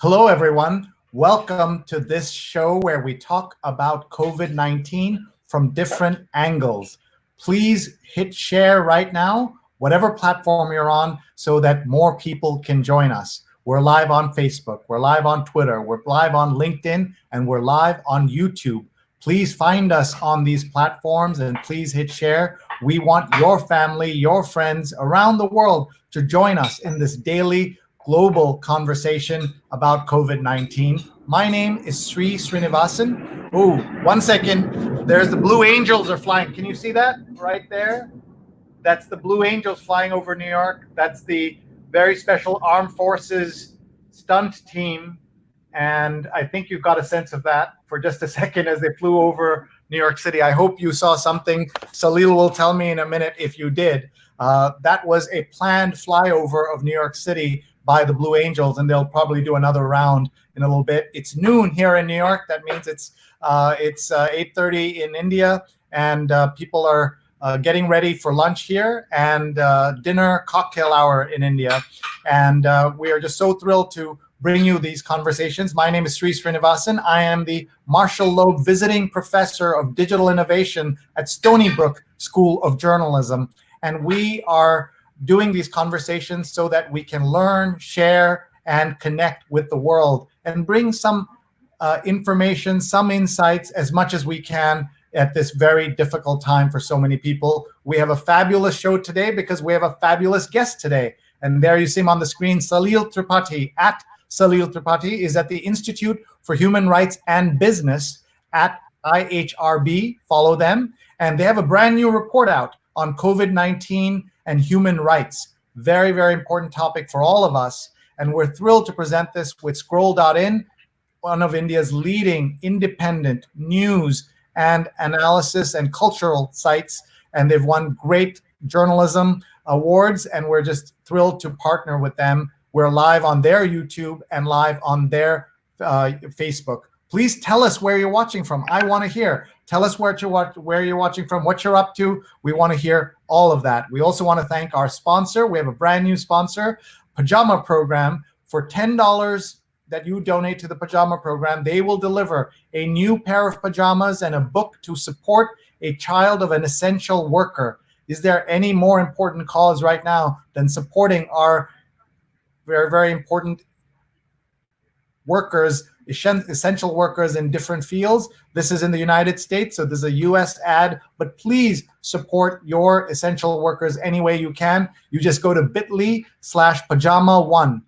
Hello, everyone. Welcome to this show where we talk about COVID-19 from different angles. Please hit share right now, whatever platform you're on, so that more people can join us. We're live on Facebook, we're live on Twitter, we're live on LinkedIn, and we're live on YouTube. Please find us on these platforms and please hit share. We want your family, your friends around the world to join us in this daily global conversation about COVID-19. My name is Sreenivasan. Oh, 1 second. There's the Blue Angels are flying. Can you see that right there? That's the Blue Angels flying over New York. That's the very special Armed Forces stunt team. And I think you've got a sense of that for just a second as they flew over New York City. I hope you saw something. Salil will tell me in a minute if you did. That was a planned flyover of New York City by the Blue Angels, and they'll probably do another round in a little bit. It's noon here in New York. That means it's 8:30 in India, and people are getting ready for lunch here and dinner cocktail hour in India. And we are just so thrilled to bring you these conversations. My name is Sreenivasan. I am the Marshall Loeb Visiting Professor of Digital Innovation at Stony Brook School of Journalism. And we are doing these conversations so that we can learn, share, and connect with the world and bring some information, some insights as much as we can at this very difficult time for so many people. We have a fabulous show today because we have a fabulous guest today. And there you see him on the screen, Salil Tripathi. At Salil Tripathi is at the Institute for Human Rights and Business at IHRB. Follow them. And they have a brand new report out on COVID-19 and human rights. Very, very important topic for all of us. And we're thrilled to present this with Scroll.in, one of India's leading independent news and analysis and cultural sites. And they've won great journalism awards, and we're just thrilled to partner with them. We're live on their YouTube and live on their Facebook. Please tell us where you're watching from. I want to hear. Tell us where you're watching from, what you're up to. We want to hear all of that. We also want to thank our sponsor. We have a brand new sponsor, Pajama Program. For $10 that you donate to the Pajama Program, they will deliver a new pair of pajamas and a book to support a child of an essential worker. Is there any more important cause right now than supporting our very, very important workers, essential workers in different fields? This is in the United States, so there's a US ad, but please support your essential workers any way you can. You just go to bit.ly/pajama1,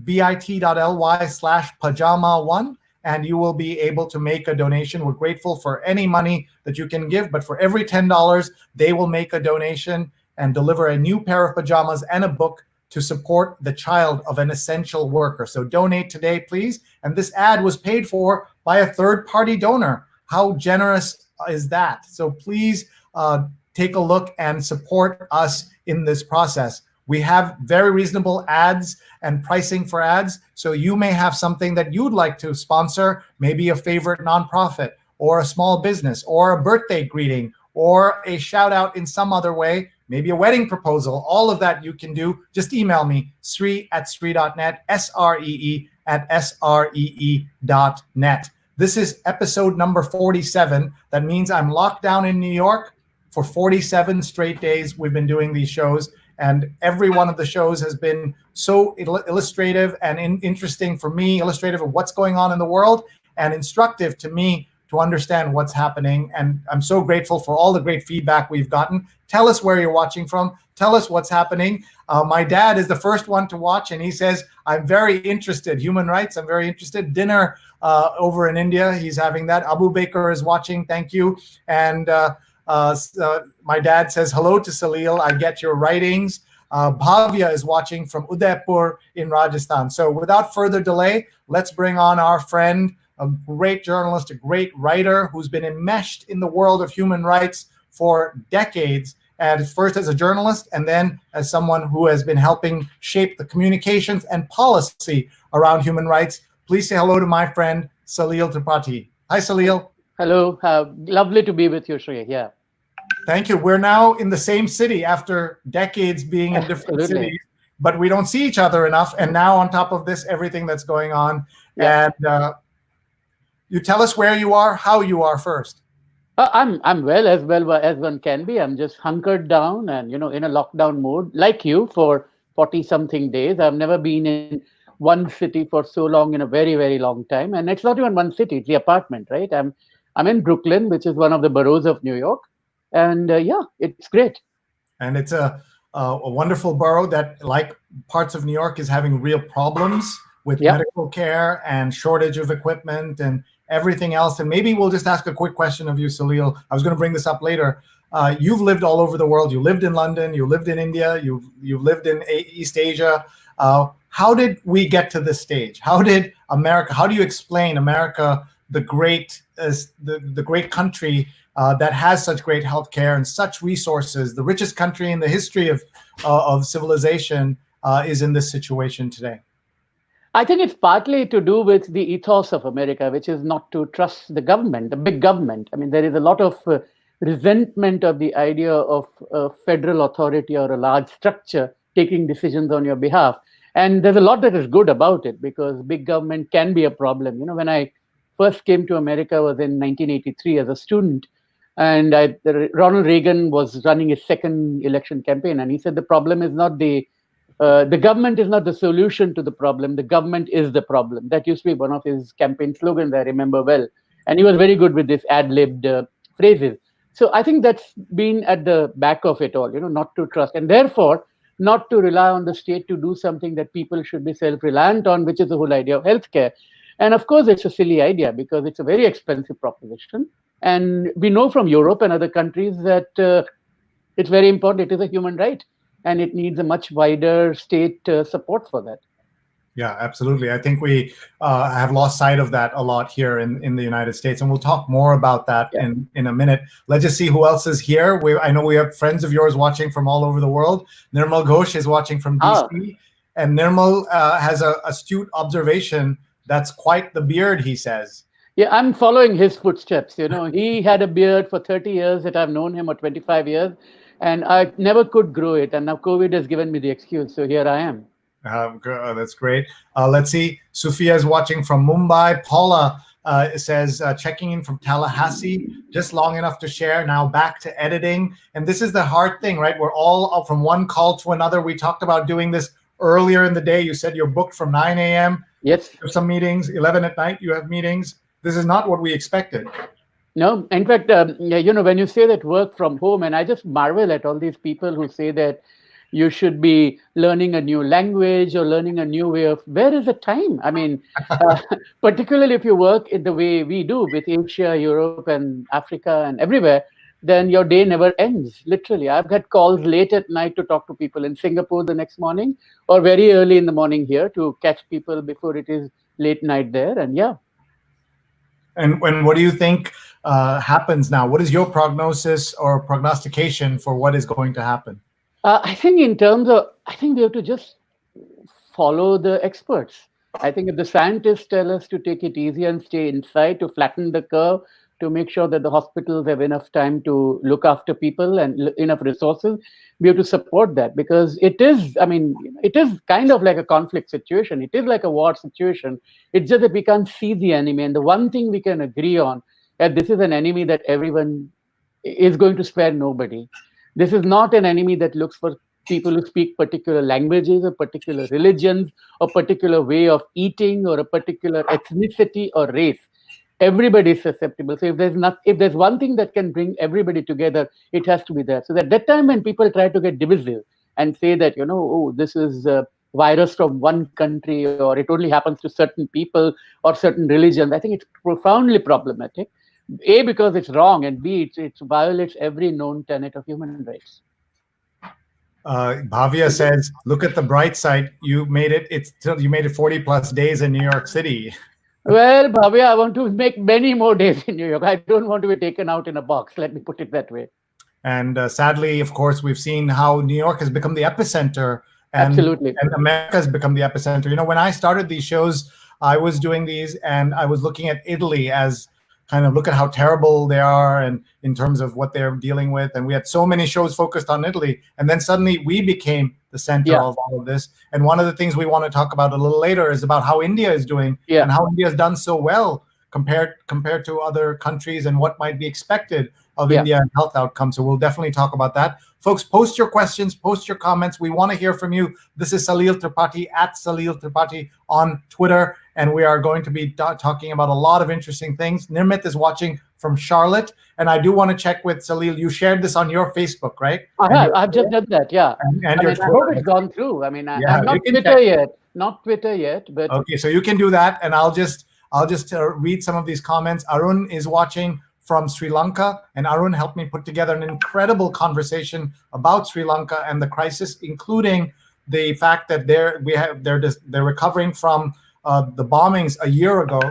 bit.ly/pajama1, and you will be able to make a donation. We're grateful for any money that you can give, but for every $10, they will make a donation and deliver a new pair of pajamas and a book to support the child of an essential worker. So donate today, please. And this ad was paid for by a third-party donor. How generous is that? So please take a look and support us in this process. We have very reasonable ads and pricing for ads. So you may have something that you'd like to sponsor, maybe a favorite nonprofit or a small business or a birthday greeting or a shout out in some other way, maybe a wedding proposal. All of that you can do. Just email me, Sree@Sree.net, SREE@SREE.net. This is episode number 47. That means I'm locked down in New York for 47 straight days. We've been doing these shows, and every one of the shows has been so illustrative and interesting for me, illustrative of what's going on in the world, and instructive to me to understand what's happening. And I'm so grateful for all the great feedback we've gotten. Tell us where you're watching from. Tell us what's happening. My dad is the first one to watch, and he says, I'm very interested. Human rights, I'm very interested. Dinner over in India, he's having that. Abu Baker is watching, thank you. And my dad says, hello to Salil, I get your writings. Bhavya is watching from Udaipur in Rajasthan. So without further delay, let's bring on our friend, a great journalist, a great writer who's been enmeshed in the world of human rights for decades, and first as a journalist and then as someone who has been helping shape the communications and policy around human rights. Please say hello to my friend, Salil Tripathi. Hi, Salil. Hello. Lovely to be with you, Sree. Yeah. Thank you. We're now in the same city after decades being in different cities. but we don't see each other enough. And now on top of this, everything that's going on. Yeah. And you tell us where you are, how you are first. I'm well as one can be. I'm just hunkered down and in a lockdown mode, like you, for 40 something days. I've never been in one city for so long in a very very long time, and it's not even one city; it's the apartment, right? I'm in Brooklyn, which is one of the boroughs of New York, and yeah, it's great. And it's a wonderful borough that, like parts of New York, is having real problems with Yeah. medical care and shortage of equipment and everything else. And maybe we'll just ask a quick question of you, Salil. I was going to bring this up later. You've lived all over the world. You lived in London. You lived in India. You've lived in East Asia. How did we get to this stage? How did America? How do you explain America, the great country that has such great healthcare and such resources, the richest country in the history of civilization, is in this situation today? I think it's partly to do with the ethos of America, which is not to trust the government, the big government. I mean, there is a lot of resentment of the idea of a federal authority or a large structure taking decisions on your behalf. And there's a lot that is good about it because big government can be a problem. When I first came to America was in 1983 as a student, and Ronald Reagan was running his second election campaign, and he said the problem is not the government is not the solution to the problem. The government is the problem. That used to be one of his campaign slogans, I remember well. And he was very good with this ad-libbed phrases. So I think that's been at the back of it all, not to trust. And therefore, not to rely on the state to do something that people should be self-reliant on, which is the whole idea of healthcare. And of course, it's a silly idea because it's a very expensive proposition. And we know from Europe and other countries that it's very important. It is a human right, and it needs a much wider state support for that. Yeah, absolutely. I think we have lost sight of that a lot here in the United States, and we'll talk more about that Yeah. in a minute. Let's just see who else is here. I know we have friends of yours watching from all over the world. Nirmal Ghosh is watching from DC, and Nirmal has an astute observation. That's quite the beard, he says. Yeah, I'm following his footsteps. He had a beard for 30 years that I've known him, or 25 years, and I never could grow it. And now COVID has given me the excuse. So here I am. That's great. Let's see. Sophia is watching from Mumbai. Paula says, checking in from Tallahassee, just long enough to share. Now back to editing. And this is the hard thing, right? We're all up from one call to another. We talked about doing this earlier in the day. You said you're booked from 9 a.m. Yes. You have some meetings. 11 at night, you have meetings. This is not what we expected. No, in fact, when you say that work from home, and I just marvel at all these people who say that you should be learning a new language or learning a new way of, where is the time? I mean, particularly if you work in the way we do with Asia, Europe, and Africa, and everywhere, then your day never ends. Literally, I've had calls late at night to talk to people in Singapore the next morning, or very early in the morning here to catch people before it is late night there. And yeah. And what do you think happens now? What is your prognosis or prognostication for what is going to happen? I think I think we have to just follow the experts. I think if the scientists tell us to take it easy and stay inside, to flatten the curve, to make sure that the hospitals have enough time to look after people and enough resources, we have to support that because it is kind of like a conflict situation. It is like a war situation. It's just that we can't see the enemy. And the one thing we can agree on, that this is an enemy that everyone is going to spare nobody. This is not an enemy that looks for people who speak particular languages or particular religions or particular way of eating or a particular ethnicity or race. Everybody is susceptible. So if there's one thing that can bring everybody together, it has to be there. So at that time when people try to get divisive and say that, oh, this is a virus from one country or it only happens to certain people or certain religions, I think it's profoundly problematic. A, because it's wrong, and B, it violates every known tenet of human rights. Bhavya says, "Look at the bright side. You made it. You made it 40 plus days in New York City." Well, Bhavya, I want to make many more days in New York. I don't want to be taken out in a box. Let me put it that way. And sadly, of course, we've seen how New York has become the epicenter, and Absolutely, and America has become the epicenter. When I started these shows, I was doing these, and I was looking at Italy as kind of look at how terrible they are and in terms of what they're dealing with. And we had so many shows focused on Italy. And then suddenly we became the the center of all of this. And one of the things we want to talk about a little later is about how India is doing and how India has done so well compared to other countries and what might be expected of India and health outcomes. So we'll definitely talk about that. Folks, post your questions, post your comments. We want to hear from you. This is Salil Tripathi at Salil Tripathi on Twitter, and we are going to be talking about a lot of interesting things. Nirmit is watching from Charlotte, and I do want to check with Salil. You shared this on your Facebook, right? I've just done that, And I hope it's gone through. I mean, I'm not Twitter yet. Not Twitter yet, but okay. So you can do that, and I'll just read some of these comments. Arun is watching from Sri Lanka, and Arun helped me put together an incredible conversation about Sri Lanka and the crisis, including the fact that they're recovering from the bombings a year ago,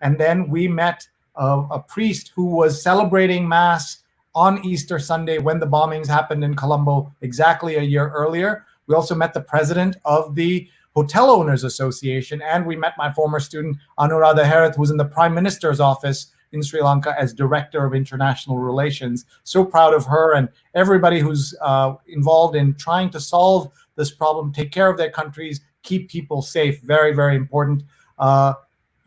and then we met a priest who was celebrating Mass on Easter Sunday when the bombings happened in Colombo exactly a year earlier. We also met the president of the Hotel Owners Association, and we met my former student Anuradha Herath, who's in the Prime Minister's office in Sri Lanka as Director of International Relations. So proud of her and everybody who's involved in trying to solve this problem, take care of their countries, keep people safe. Very, very important.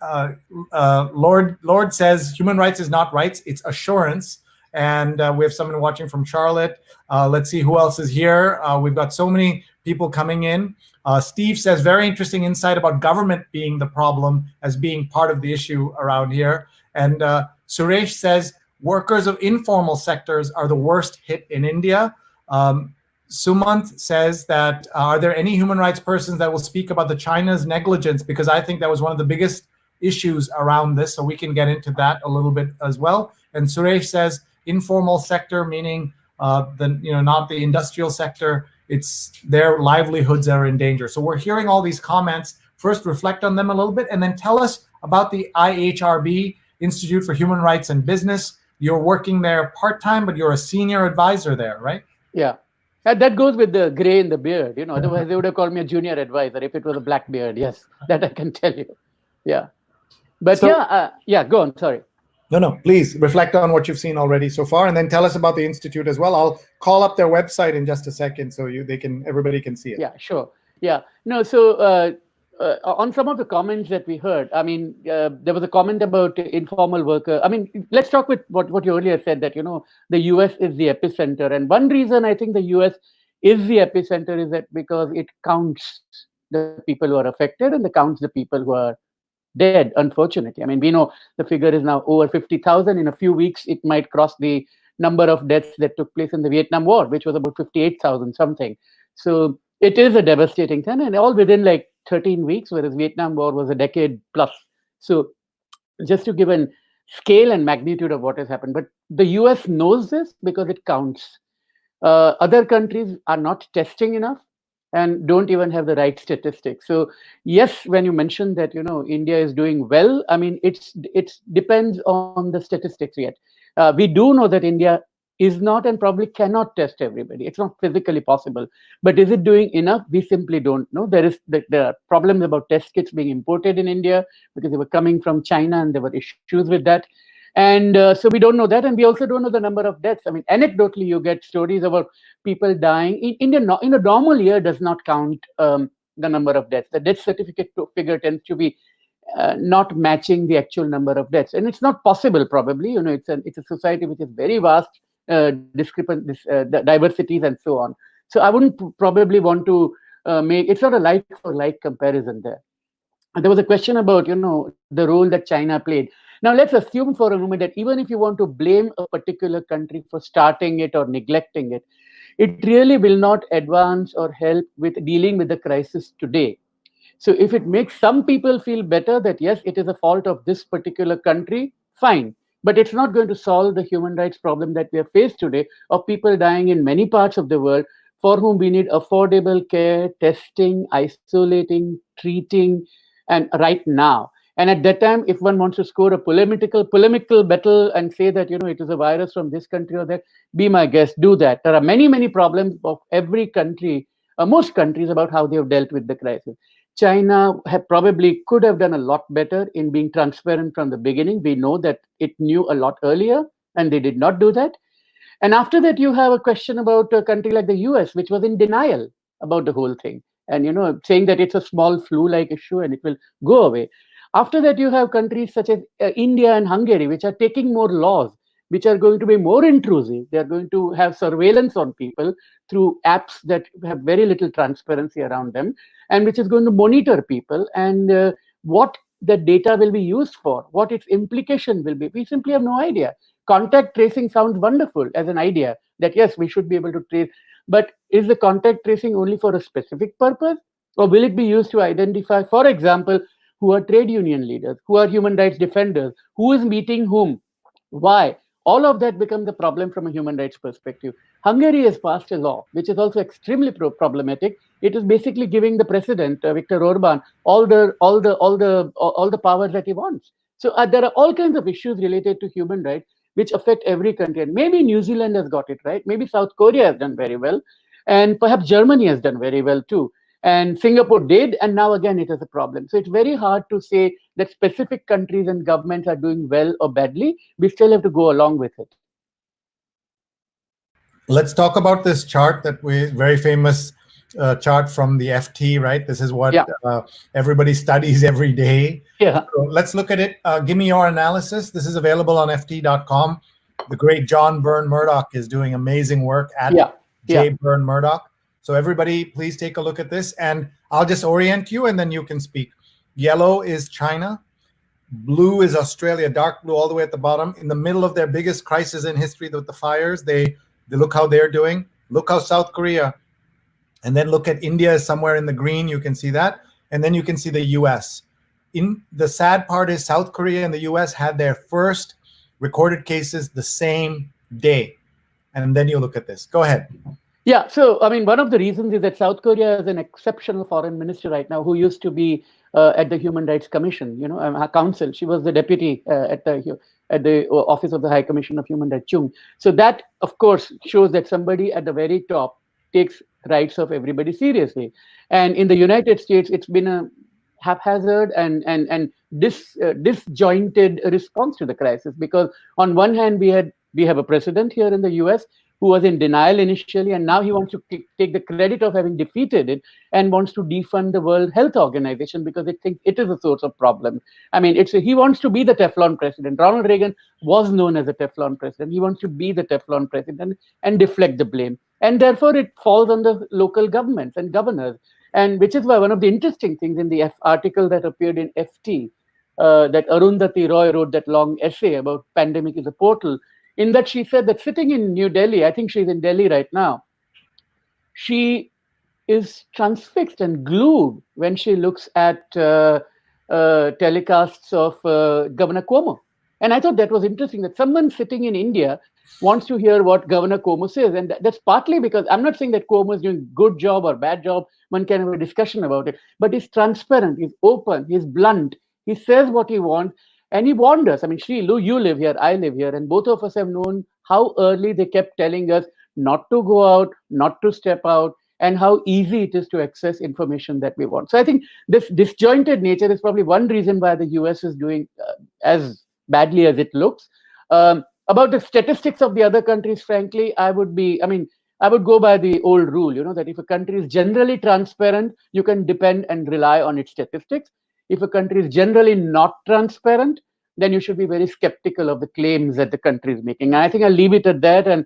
Lord says human rights is not rights, it's assurance. And we have someone watching from Charlotte. Let's see who else is here. We've got so many people coming in. Steve says, very interesting insight about government being the problem as being part of the issue around here. And Suresh says, workers of informal sectors are the worst hit in India. Sumant says that, are there any human rights persons that will speak about the China's negligence? Because I think that was one of the biggest issues around this. So we can get into that a little bit as well. And Suresh says, informal sector, meaning not the industrial sector. It's their livelihoods that are in danger. So we're hearing all these comments. First, reflect on them a little bit, and then tell us about the IHRB, Institute for Human Rights and Business. You're working there part-time, but you're a senior advisor there, right? Yeah. And that goes with the gray in the beard. Otherwise they would have called me a junior advisor if it was a black beard. Yes, that I can tell you. Yeah. But go on. Sorry. No, please reflect on what you've seen already so far, and then tell us about the Institute as well. I'll call up their website in just a second so everybody can see it. Yeah, sure. Yeah. No, so on some of the comments that we heard, I mean, there was a comment about informal worker. I mean, let's talk with what you earlier said, that, the US is the epicenter. And one reason I think the US is the epicenter is that because it counts the people who are affected and it counts the people who are dead, unfortunately. I mean, we know the figure is now over 50,000. In a few weeks, it might cross the number of deaths that took place in the Vietnam War, which was about 58,000 something. So it is a devastating thing, and all within like 13 weeks, whereas Vietnam War was a decade plus. So just to give a scale and magnitude of what has happened. But the US knows this because it counts. Other countries are not testing enough and don't even have the right statistics. So yes, when you mentioned that India is doing well, I mean it depends on the statistics yet. We do know that India is not and probably cannot test everybody. It's not physically possible. But is it doing enough? We simply don't know. There are problems about test kits being imported in India because they were coming from China and there were issues with that. And so we don't know that, and we also don't know the number of deaths. I mean, anecdotally, you get stories about people dying. In India, in a normal year, does not count the number of deaths. The death certificate figure tends to be not matching the actual number of deaths, and it's not possible. Probably, it's a society which is very vast, discrepant, diversities, and so on. So I wouldn't probably want to make it's not a like for like comparison there. And there was a question about the role that China played. Now, let's assume for a moment that even if you want to blame a particular country for starting it or neglecting it, it really will not advance or help with dealing with the crisis today. So if it makes some people feel better that, yes, it is a fault of this particular country, fine. But it's not going to solve the human rights problem that we are faced today of people dying in many parts of the world for whom we need affordable care, testing, isolating, treating, and right now. And at that time, if one wants to score a polemical battle and say that, it is a virus from this country or that, be my guest, do that. There are many, many problems of every country, most countries, about how they have dealt with the crisis. China probably could have done a lot better in being transparent from the beginning. We know that it knew a lot earlier, and they did not do that. And after that, you have a question about a country like the US, which was in denial. about the whole thing, and saying that it's a small flu-like issue and it will go away. After that, you have countries such as India and Hungary, which are taking more laws, which are going to be more intrusive. They are going to have surveillance on people through apps that have very little transparency around them, and which is going to monitor people, and what the data will be used for, what its implication will be. We simply have no idea. Contact tracing sounds wonderful as an idea, that yes, we should be able to trace, but is the contact tracing only for a specific purpose? Or will it be used to identify, for example, who are trade union leaders, who are human rights defenders, who is meeting whom, why? All of that becomes a problem from a human rights perspective. Hungary has passed a law which is also extremely problematic. It is basically giving the president, Viktor Orban, all the powers that he wants. So there are all kinds of issues related to human rights which affect every country. And maybe New Zealand has got it right. Maybe South Korea has done very well, and perhaps Germany has done very well too. And Singapore did, and now again it is a problem. So it's very hard to say that specific countries and governments are doing well or badly. We still have to go along with it. Let's talk about this chart that very famous chart from the FT, right? This is what everybody studies every day. Yeah. So let's look at it. Give me your analysis. This is available on ft.com. The great John Byrne Murdoch is doing amazing work at J. Byrne Murdoch. So everybody, please take a look at this, and I'll just orient you, and then you can speak. Yellow is China. Blue is Australia, dark blue all the way at the bottom. In the middle of their biggest crisis in history with the fires, they look how they're doing. Look how South Korea. And then look at India somewhere in the green. You can see that. And then you can see the US. The sad part is South Korea and the US had their first recorded cases the same day. And then you look at this. Go ahead. Yeah, so I mean, one of the reasons is that South Korea is an exceptional foreign minister right now, who used to be at the Human Rights Commission, Council. She was the deputy at the Office of the High Commission of Human Rights, Chung. So that, of course, shows that somebody at the very top takes rights of everybody seriously. And in the United States, it's been a haphazard and disjointed response to the crisis, because on one hand we have a president here in the US who was in denial initially, and now he wants to take the credit of having defeated it and wants to defund the World Health Organization because it thinks it is a source of problem. I mean, he wants to be the Teflon president. Ronald Reagan was known as a Teflon president. He wants to be the Teflon president and deflect the blame. And therefore, it falls on the local governments and governors. And which is why one of the interesting things in the article that appeared in FT, that Arundhati Roy wrote that long essay about pandemic is a portal, in that she said that sitting in New Delhi, I think she's in Delhi right now, she is transfixed and glued when she looks at telecasts of Governor Cuomo. And I thought that was interesting, that someone sitting in India wants to hear what Governor Cuomo says. And that's partly because I'm not saying that Cuomo is doing good job or bad job. One can have a discussion about it. But he's transparent, he's open, he's blunt. He says what he wants. And he warned us. I mean, Sree, you live here, I live here, and both of us have known how early they kept telling us not to go out, not to step out, and how easy it is to access information that we want. So I think this disjointed nature is probably one reason why the US is doing as badly as it looks. About the statistics of the other countries, frankly, I would go by the old rule, that if a country is generally transparent, you can depend and rely on its statistics. If a country is generally not transparent, then you should be very skeptical of the claims that the country is making. And I think I'll leave it at that, and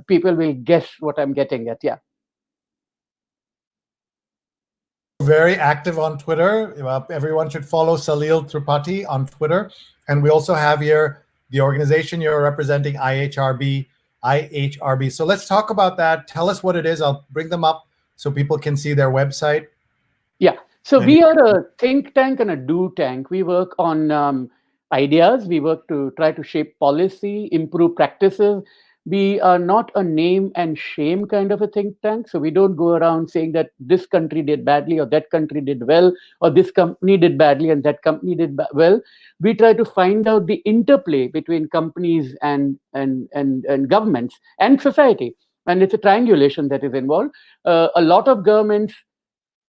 people will guess what I'm getting at. Yeah. Very active on Twitter. Everyone should follow Salil Tripathi on Twitter. And we also have here the organization you're representing, IHRB. So let's talk about that. Tell us what it is. I'll bring them up so people can see their website. Yeah. So we are a think tank and a do tank. We work on ideas. We work to try to shape policy, improve practices. We are not a name and shame kind of a think tank. So we don't go around saying that this country did badly or that country did well, or this company did badly and that company did well. We try to find out the interplay between companies and governments and society. And it's a triangulation that is involved. A lot of governments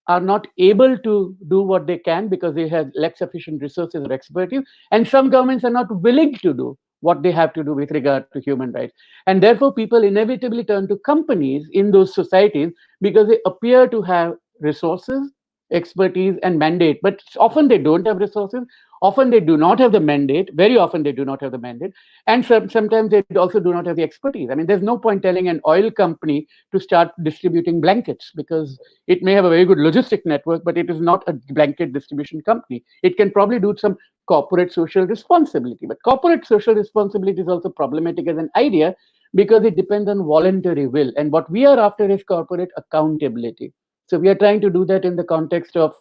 are not able to do what they can because they have lack sufficient resources or expertise. And some governments are not willing to do what they have to do with regard to human rights. And therefore, people inevitably turn to companies in those societies because they appear to have resources, expertise, and mandate. But often they don't have resources. Often they do not have the mandate. Very often they do not have the mandate. And sometimes they also do not have the expertise. I mean, there's no point telling an oil company to start distributing blankets because it may have a very good logistic network, but it is not a blanket distribution company. It can probably do some corporate social responsibility. But corporate social responsibility is also problematic as an idea because it depends on voluntary will. And what we are after is corporate accountability. So we are trying to do that in the context of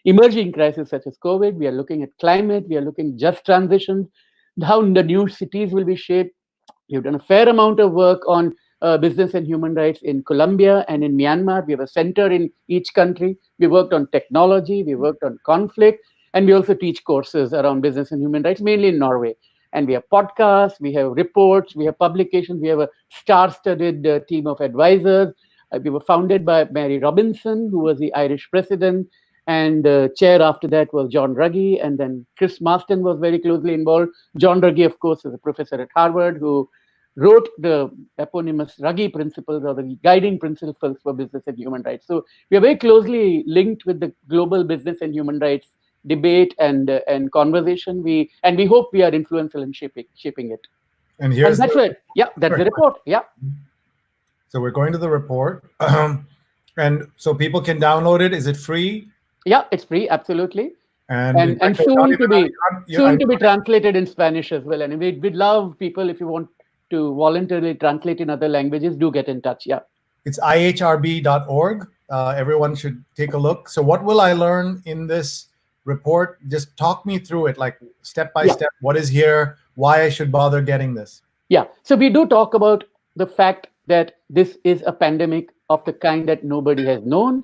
emerging crises such as COVID. We are looking at climate. We are looking just transitions, how the new cities will be shaped. We've done a fair amount of work on business and human rights in Colombia and in Myanmar. We have a center in each country. We worked on technology. We worked on conflict. And we also teach courses around business and human rights, mainly in Norway. And we have podcasts, we have reports, we have publications, we have a star-studded team of advisors. We were founded by Mary Robinson, who was the Irish president, and chair after that was John Ruggie, and then Chris Marston was very closely involved. John Ruggie, of course, is a professor at Harvard who wrote the eponymous Ruggie principles or the guiding principles for business and human rights. So we are very closely linked with the global business and human rights debate and conversation. We hope we are influential in shaping it. And here's that's it. Yeah, that's the report. Yeah. So we're going to the report, and so people can download it. Is it free? Yeah, it's free, absolutely. And soon to be translated in Spanish as well. And we'd love people, if you want to voluntarily translate in other languages, do get in touch. Yeah. It's ihrb.org. Everyone should take a look. So what will I learn in this report? Just talk me through it, like step by step. What is here? Why I should bother getting this? Yeah. So we do talk about the fact that this is a pandemic of the kind that nobody has known.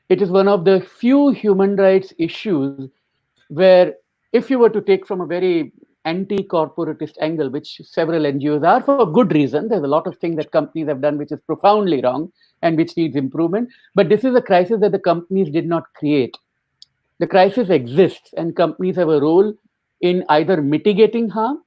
It is one of the few human rights issues where, if you were to take from a very anti-corporatist angle, which several NGOs are for good reason, there's a lot of things that companies have done which is profoundly wrong and which needs improvement. But this is a crisis that the companies did not create. The crisis exists, and companies have a role in either mitigating harm,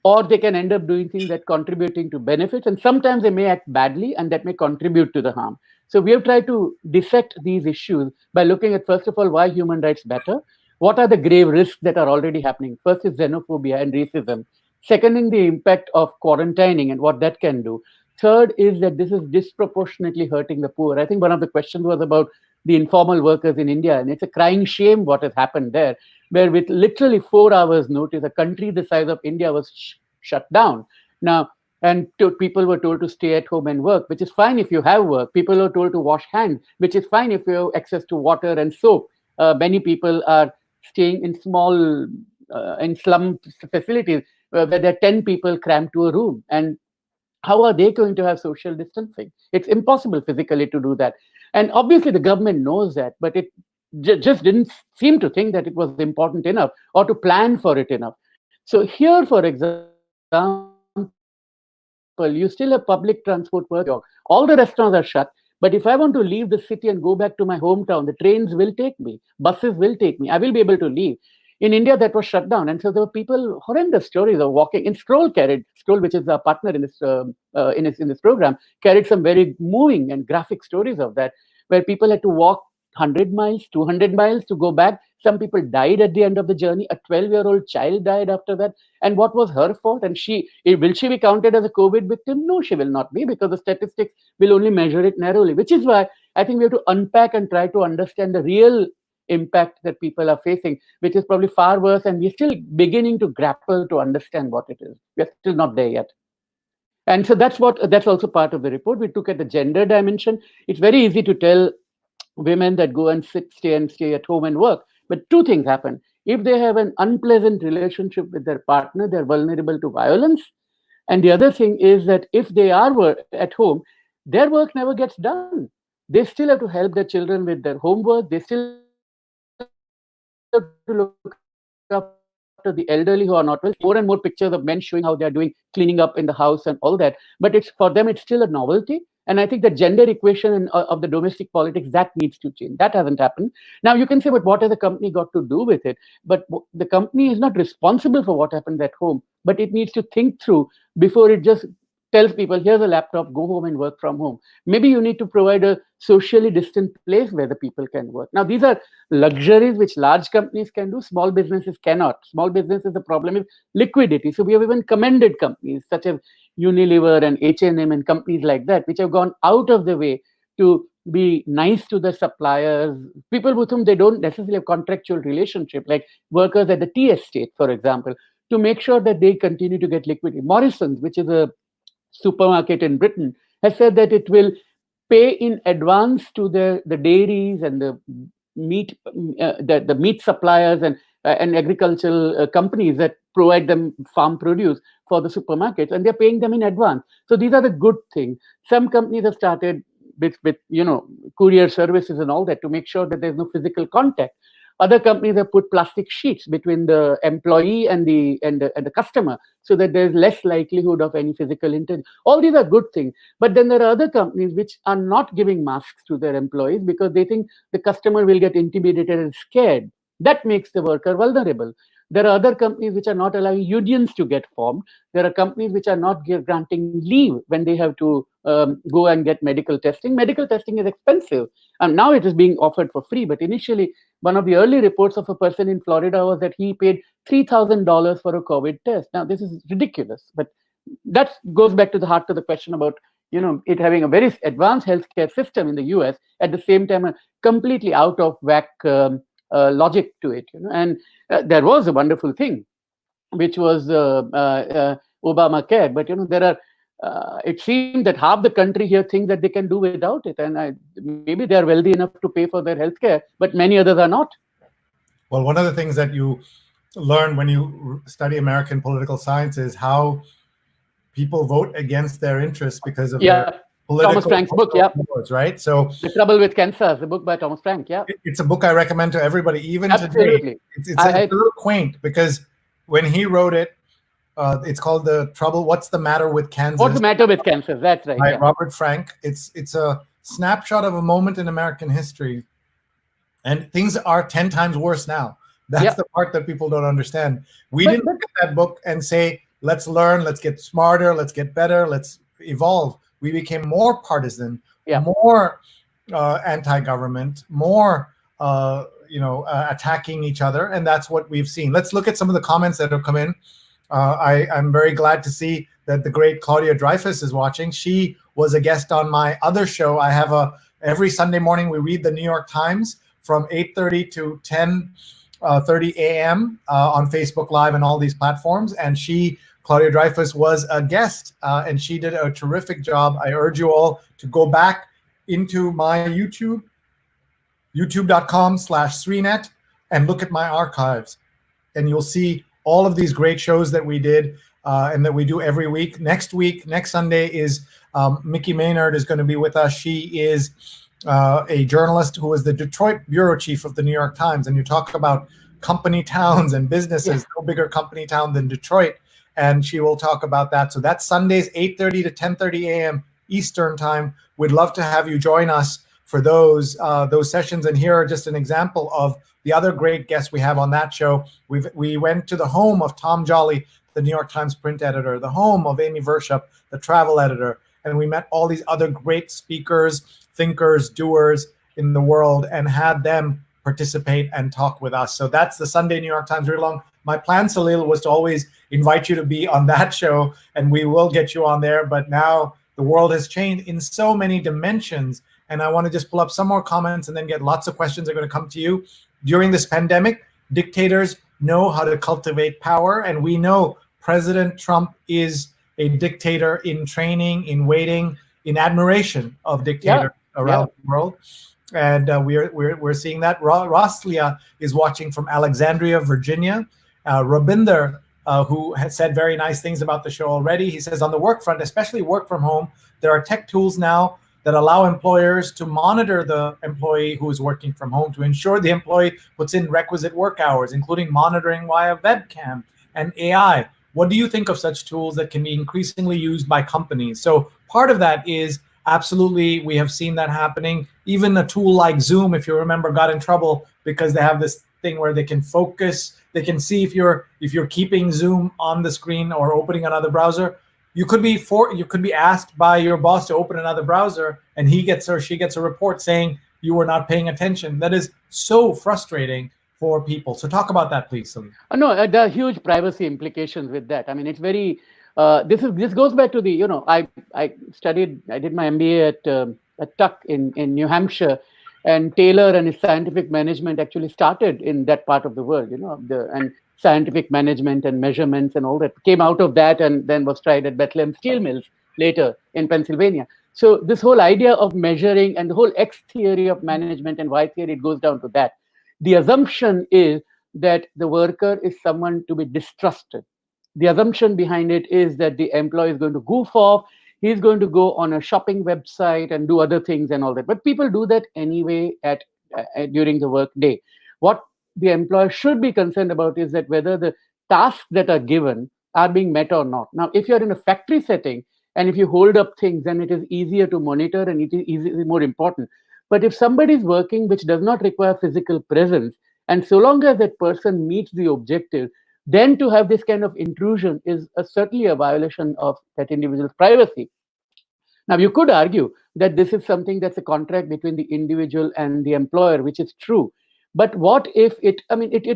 or they can end up doing things that contributing to benefits. And sometimes they may act badly, and that may contribute to the harm. So we have tried to dissect these issues by looking at, first of all, why human rights matter. What are the grave risks that are already happening? First is xenophobia and racism. Second is the impact of quarantining and what that can do. Third is that this is disproportionately hurting the poor. I think one of the questions was about the informal workers in India, and it's a crying shame what has happened there, where with literally 4 hours notice, a country the size of India was shut down. Now, and people were told to stay at home and work, which is fine if you have work. People are told to wash hands, which is fine if you have access to water and soap. Many people are staying in small, in slum facilities where there are 10 people crammed to a room. And how are they going to have social distancing? It's impossible physically to do that. And obviously the government knows that, but it just didn't seem to think that it was important enough or to plan for it enough. So here, for example, you still have public transport working. All the restaurants are shut. But if I want to leave the city and go back to my hometown, the trains will take me, buses will take me. I will be able to leave. In India, that was shut down. And so there were people, horrendous stories of walking. In Scroll, which is our partner in this program, carried some very moving and graphic stories of that, where people had to walk 100 miles, 200 miles to go back. Some people died at the end of the journey. A 12-year-old child died after that. And what was her fault? And will she be counted as a COVID victim? No, she will not be, because the statistics will only measure it narrowly, which is why I think we have to unpack and try to understand the real impact that people are facing, which is probably far worse. And we're still beginning to grapple to understand what it is. We're still not there yet. And so that's also part of the report. We took at the gender dimension. It's very easy to tell women that go and stay at home and work. But two things happen. If they have an unpleasant relationship with their partner, they're vulnerable to violence. And the other thing is that if they are at home, their work never gets done. They still have to help their children with their homework. They still have to look after the elderly who are not well. More and more pictures of men showing how they are doing cleaning up in the house and all that. But for them, it's still a novelty. And I think the gender equation of the domestic politics, that needs to change. That hasn't happened. Now you can say, but what has the company got to do with it? But the company is not responsible for what happens at home, but it needs to think through before it just tells people, here's a laptop, go home and work from home. Maybe you need to provide a socially distant place where the people can work. Now, these are luxuries which large companies can do, small businesses cannot. Small businesses, the problem is liquidity. So we have even commended companies such as Unilever and H&M and companies like that, which have gone out of the way to be nice to the suppliers, people with whom they don't necessarily have contractual relationship, like workers at the tea estate, for example, to make sure that they continue to get liquidity. Morrison's, which is a supermarket in Britain, has said that it will pay in advance to the dairies and the meat the meat suppliers and agricultural companies that provide them farm produce for the supermarkets, and they're paying them in advance. So these are the good things. Some companies have started with courier services and all that to make sure that there's no physical contact. Other companies have put plastic sheets between the employee and the customer, so that there's less likelihood of any physical interaction. All these are good things. But then there are other companies which are not giving masks to their employees because they think the customer will get intimidated and scared. That makes the worker vulnerable. There are other companies which are not allowing unions to get formed. There are companies which are not granting leave when they have to go and get medical testing. Medical testing is expensive. And now it is being offered for free. But initially, one of the early reports of a person in Florida was that he paid $3,000 for a COVID test. Now, this is ridiculous. But that goes back to the heart of the question about it having a very advanced healthcare system in the US, at the same time a completely out of whack logic to it. And there was a wonderful thing, which was Obamacare. But there are it seems that half the country here think that they can do without it, and maybe they are wealthy enough to pay for their healthcare, but many others are not. Well, one of the things that you learn when you study American political science is how people vote against their interests because of their political Thomas Frank's book, wars, right? So The Trouble with Kansas, the book by Thomas Frank, it's a book I recommend to everybody, even Absolutely. today. It's a little quaint because when he wrote it, it's called What's the Matter with Kansas? What's the Matter with Kansas? That's right. By Robert Frank. It's a snapshot of a moment in American history, and things are 10 times worse now. That's the part that people don't understand. We didn't look at that book and say, let's learn, let's get smarter, let's get better, let's evolve. We became more partisan, more anti-government, more attacking each other, and that's what we've seen. Let's look at some of the comments that have come in. I'm very glad to see that the great Claudia Dreyfus is watching. She was a guest on my other show. I have every Sunday morning we read the New York Times from 8:30 to 10:30 a.m. On Facebook Live and all these platforms. And Claudia Dreyfus, was a guest, and she did a terrific job. I urge you all to go back into my YouTube, youtube.com/Sreenet, and look at my archives, and you'll see all of these great shows that we did and that we do every week. Next Sunday is Mickey Maynard is going to be with us. She is a journalist who was the Detroit bureau chief of the New York Times. And you talk about company towns and businesses, no bigger company town than Detroit. And she will talk about that. So that's Sundays, 8:30 to 10:30 a.m. Eastern time. We'd love to have you join us for those sessions. And here are just an example of the other great guests we have on that show. We went to the home of Tom Jolly, the New York Times print editor, the home of Amy Vershup, the travel editor, and we met all these other great speakers, thinkers, doers in the world, and had them participate and talk with us. So that's the Sunday New York Times Read Along. My plan, Salil, was to always invite you to be on that show, and we will get you on there. But now the world has changed in so many dimensions, and I want to just pull up some more comments and then get lots of questions that are going to come to you. During this pandemic, dictators know how to cultivate power, and we know President Trump is a dictator in training, in waiting, in admiration of dictators around the world. And we're seeing that. Roslia is watching from Alexandria, Virginia. Rabinder, who has said very nice things about the show already. He says, on the work front, especially work from home, there are tech tools now that allow employers to monitor the employee who is working from home to ensure the employee puts in requisite work hours, including monitoring via webcam and AI. What do you think of such tools that can be increasingly used by companies? So part of that is absolutely, we have seen that happening. Even a tool like Zoom, if you remember, got in trouble because they have this thing where they can focus, they can see if you're keeping Zoom on the screen or opening another browser. You could be asked by your boss to open another browser, and he gets or she gets a report saying you were not paying attention. That is so frustrating for people. So talk about that, please, Salil. No, there are huge privacy implications with that. I mean, it's very. This goes back to the I did my MBA at Tuck in New Hampshire, and Taylor and his scientific management actually started in that part of the world. And scientific management and measurements and all that came out of that, and then was tried at Bethlehem Steel Mills later in Pennsylvania. So this whole idea of measuring and the whole X theory of management and Y theory, it goes down to that. The assumption is that the worker is someone to be distrusted. The assumption behind it is that the employee is going to goof off, he's going to go on a shopping website and do other things and all that. But people do that anyway during the work day. What the employer should be concerned about is that whether the tasks that are given are being met or not. Now, if you're in a factory setting and if you hold up things, then it is easier to monitor and it is more important. But if somebody is working which does not require physical presence, and so long as that person meets the objective, then to have this kind of intrusion is certainly a violation of that individual's privacy. Now, you could argue that this is something that's a contract between the individual and the employer, which is true. But what if it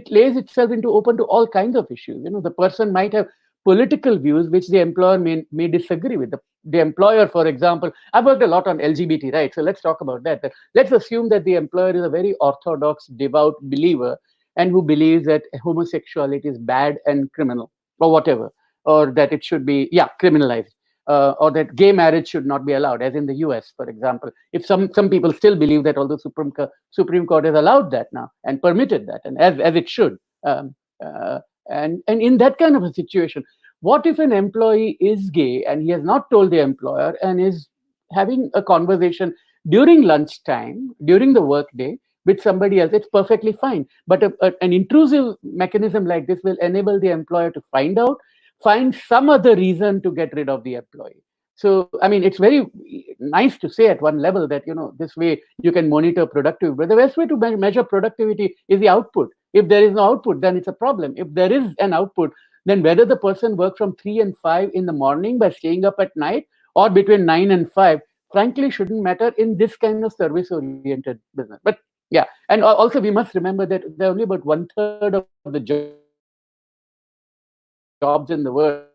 lays itself into open to all kinds of issues? The person might have political views which the employer may disagree with. The employer, for example, I've worked a lot on LGBT rights, so let's talk about that. Let's assume that the employer is a very orthodox, devout believer and who believes that homosexuality is bad and criminal or whatever, or that it should be, criminalized. Or that gay marriage should not be allowed, as in the US, for example. If some people still believe that, although Supreme Court has allowed that now and permitted that, and as it should. And in that kind of a situation, what if an employee is gay and he has not told the employer and is having a conversation during lunchtime, during the workday, with somebody else? It's perfectly fine. But an intrusive mechanism like this will enable the employer to find some other reason to get rid of the employee. So, it's very nice to say at one level that, this way you can monitor productivity. But the best way to measure productivity is the output. If there is no output, then it's a problem. If there is an output, then whether the person works from 3 and 5 in the morning by staying up at night or between 9 and 5, frankly, shouldn't matter in this kind of service-oriented business. But yeah, and also we must remember that there are only about 1/3 of the jobs in the world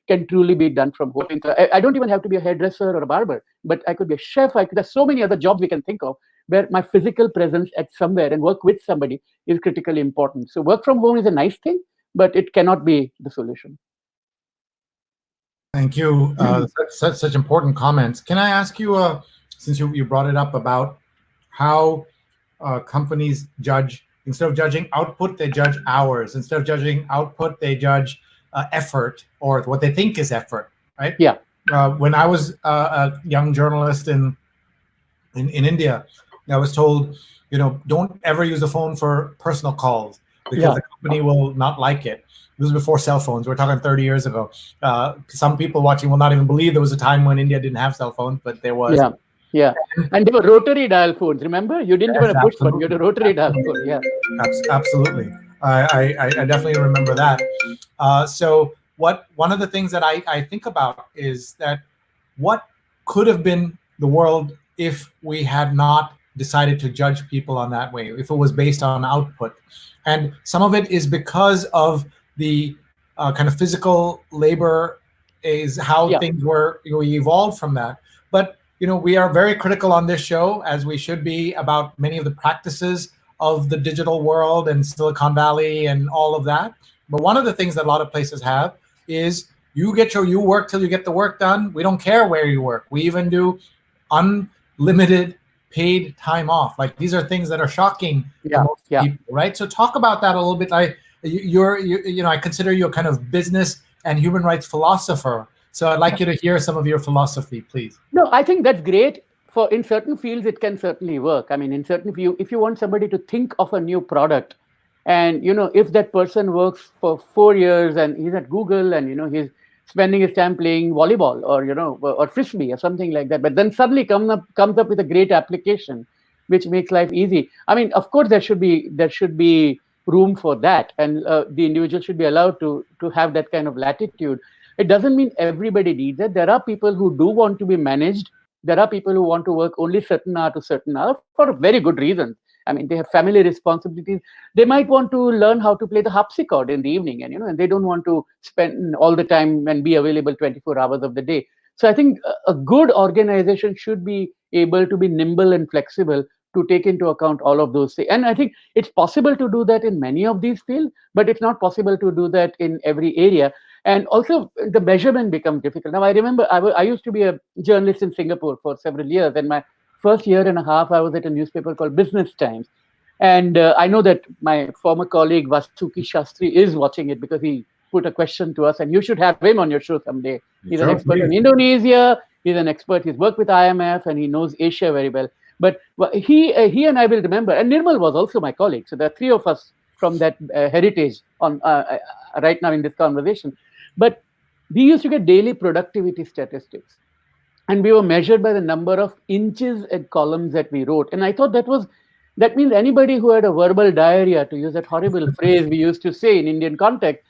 can truly be done from home. I don't even have to be a hairdresser or a barber, but I could be a chef. There's so many other jobs we can think of where my physical presence at somewhere and work with somebody is critically important. So work from home is a nice thing, but it cannot be the solution. Thank you. Such important comments. Can I ask you, since you brought it up about how companies judge, instead of judging output, they judge hours. Instead of judging output, they judge effort, or what they think is effort, right? Yeah. When I was a young journalist in India, I was told, don't ever use the phone for personal calls because the company will not like it. This was before cell phones. We're talking 30 years ago. Some people watching will not even believe there was a time when India didn't have cell phones, but there was. Yeah. And they were rotary dial phones. Remember, you didn't even have a push button. You had a rotary dial phone. Yeah. Absolutely. I definitely remember that. So one of the things that I think about is that what could have been the world if we had not decided to judge people on that way, if it was based on output. And some of it is because of the kind of physical labor is how things were, we evolved from that. But, we are very critical on this show, as we should be, about many of the practices of the digital world and Silicon Valley and all of that. But one of the things that a lot of places have is you work till you get the work done. We don't care where you work. We even do unlimited paid time off. Like, these are things that are shocking to most people, right? So talk about that a little bit. I consider you a kind of business and human rights philosopher. So I'd like you to hear some of your philosophy, please. No, I think that's great. In certain fields, it can certainly work. In certain if you want somebody to think of a new product, and if that person works for 4 years and he's at Google and he's spending his time playing volleyball or or frisbee or something like that. But then suddenly comes up with a great application, which makes life easy. I mean, of course, there should be room for that, and the individual should be allowed to have that kind of latitude. It doesn't mean everybody needs it. There are people who do want to be managed. There are people who want to work only certain hour to certain hour for very good reasons. I mean, they have family responsibilities. They might want to learn how to play the harpsichord in the evening, and they don't want to spend all the time and be available 24 hours of the day. So I think a good organization should be able to be nimble and flexible to take into account all of those things. And I think it's possible to do that in many of these fields, but it's not possible to do that in every area. And also, the measurement becomes difficult. Now, I remember I used to be a journalist in Singapore for several years, and my first year and a half, I was at a newspaper called Business Times. And I know that my former colleague Vasuki Shastri is watching it because he put a question to us, and you should have him on your show someday. He's an expert in Indonesia. He's an expert. He's worked with IMF, and he knows Asia very well. But he and I will remember, and Nirmal was also my colleague. So there are three of us from that heritage on right now in this conversation. But we used to get daily productivity statistics, and we were measured by the number of inches and columns that we wrote. And I thought that means anybody who had a verbal diarrhea, to use that horrible phrase we used to say in Indian context,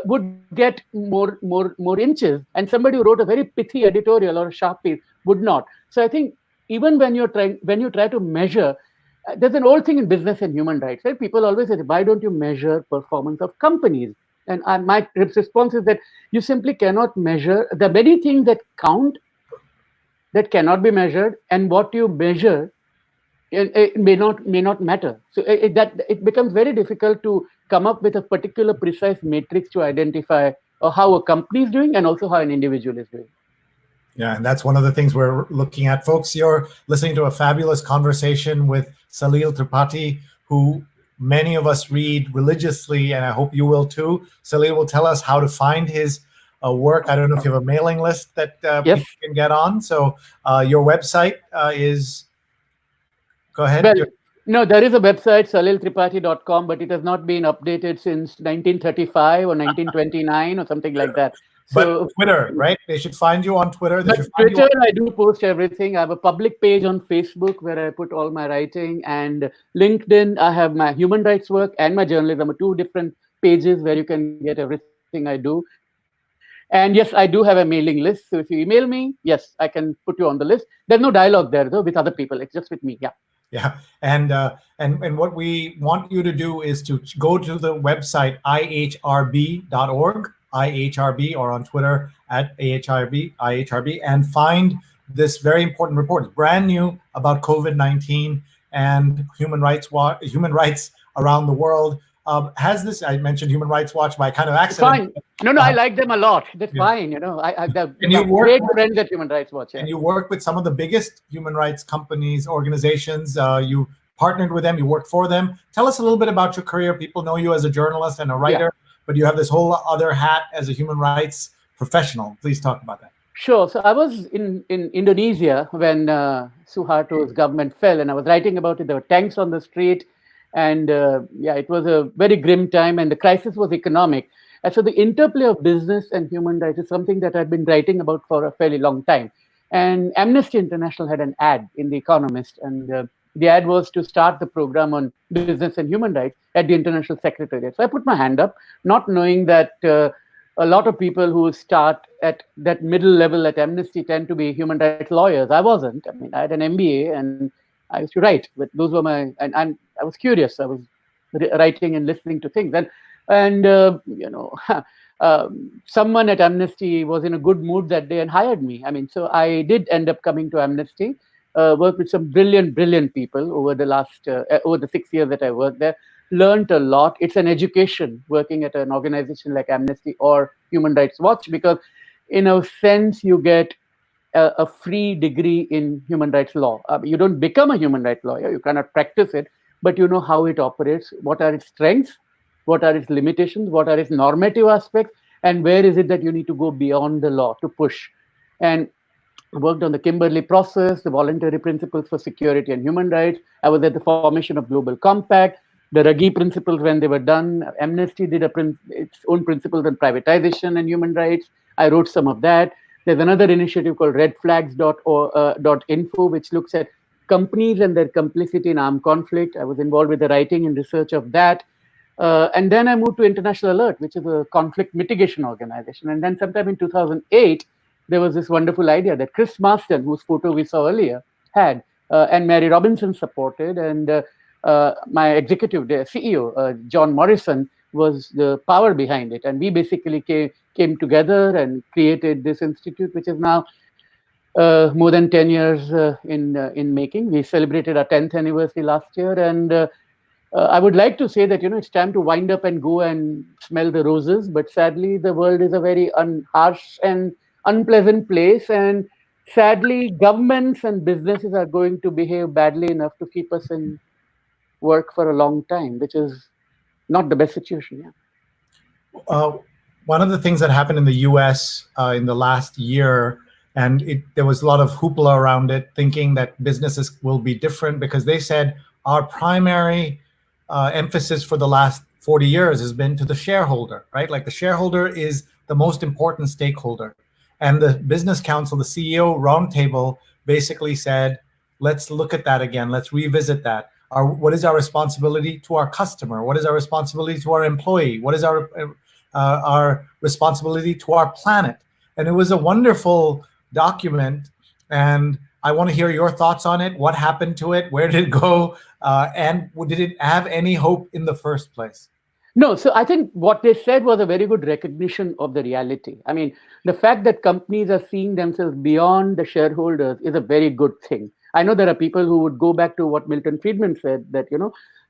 would get more inches, and somebody who wrote a very pithy editorial or a sharp piece would not. So I think even when you try to measure, there's an old thing in business and human rights, right? People always say, why don't you measure performance of companies? And my response is that you simply cannot measure. There are many things that count that cannot be measured, and what you measure it may not matter. So it becomes very difficult to come up with a particular precise matrix to identify how a company is doing and also how an individual is doing. Yeah, and that's one of the things we're looking at, folks. You're listening to a fabulous conversation with Salil Tripathi, who many of us read religiously, and I hope you will too. Salil will tell us how to find his work. I don't know if you have a mailing list that Yes. people can get on. So your website is, go ahead. Well, no, there is a website, saliltripathi.com, but it has not been updated since 1935 or 1929 or something like that. So, but Twitter, right? They should find you on Twitter. But Twitter, I do post everything. I have a public page on Facebook where I put all my writing, and LinkedIn, I have my human rights work and my journalism, two different pages where you can get everything I do. And yes, I do have a mailing list. So if you email me, yes, I can put you on the list. There's no dialogue there though with other people. It's just with me. Yeah. Yeah, and what we want you to do is to go to the website ihrb.org, IHRB, or on Twitter at IHRB, and find this very important report. It's brand new about COVID-19 and human rights around the world. Has this? I mentioned Human Rights Watch by kind of accident. Fine. No, I like them a lot. That's fine. They're great friends at Human Rights Watch. Yeah. And you work with some of the biggest human rights companies, organizations. You partnered with them. You worked for them. Tell us a little bit about your career. People know you as a journalist and a writer, but you have this whole other hat as a human rights professional. Please talk about that. Sure. So I was in Indonesia when Suharto's government fell, and I was writing about it. There were tanks on the street. And it was a very grim time, and the crisis was economic. And so the interplay of business and human rights is something that I've been writing about for a fairly long time. And Amnesty International had an ad in The Economist, and the ad was to start the program on business and human rights at the International Secretariat. So I put my hand up, not knowing that a lot of people who start at that middle level at Amnesty tend to be human rights lawyers. I wasn't. I mean, I had an MBA, and I used to write, but those were and I was curious. I was writing and listening to things, and someone at Amnesty was in a good mood that day and hired me. I mean, so I did end up coming to Amnesty, worked with some brilliant people over the 6 years that I worked there. Learned a lot. It's an education working at an organization like Amnesty or Human Rights Watch, because in a sense you get a free degree in human rights law. You don't become a human rights lawyer, you cannot practice it, but you know how it operates, what are its strengths, what are its limitations, what are its normative aspects, and where is it that you need to go beyond the law to push. And worked on the Kimberley process, the voluntary principles for security and human rights. I was at the formation of Global Compact, the Ruggie principles when they were done. Amnesty did its own principles on privatization and human rights. I wrote some of that. There's another initiative called redflags.info, which looks at companies and their complicity in armed conflict. I was involved with the writing and research of that. And then I moved to International Alert, which is a conflict mitigation organization. And then sometime in 2008, there was this wonderful idea that Chris Marston, whose photo we saw earlier, had, and Mary Robinson supported, and my executive, the CEO, John Morrison, was the power behind it. And we basically came together and created this institute, which is now more than 10 years in making. We celebrated our 10th anniversary last year, and I would like to say that it's time to wind up and go and smell the roses. But sadly, the world is a very harsh and unpleasant place, and sadly, governments and businesses are going to behave badly enough to keep us in work for a long time, which is not the best situation. Yeah. One of the things that happened in the U.S. In the last year, and there was a lot of hoopla around it, thinking that businesses will be different, because they said our primary emphasis for the last 40 years has been to the shareholder, right? Like the shareholder is the most important stakeholder. And the Business Council, the CEO roundtable, basically said, let's look at that again. Let's revisit that. What is our responsibility to our customer? What is our responsibility to our employee? What is our responsibility to our planet? And it was a wonderful document. And I want to hear your thoughts on it. What happened to it? Where did it go? And did it have any hope in the first place? No, so I think what they said was a very good recognition of the reality. I mean, the fact that companies are seeing themselves beyond the shareholders is a very good thing. I know there are people who would go back to what Milton Friedman said, that,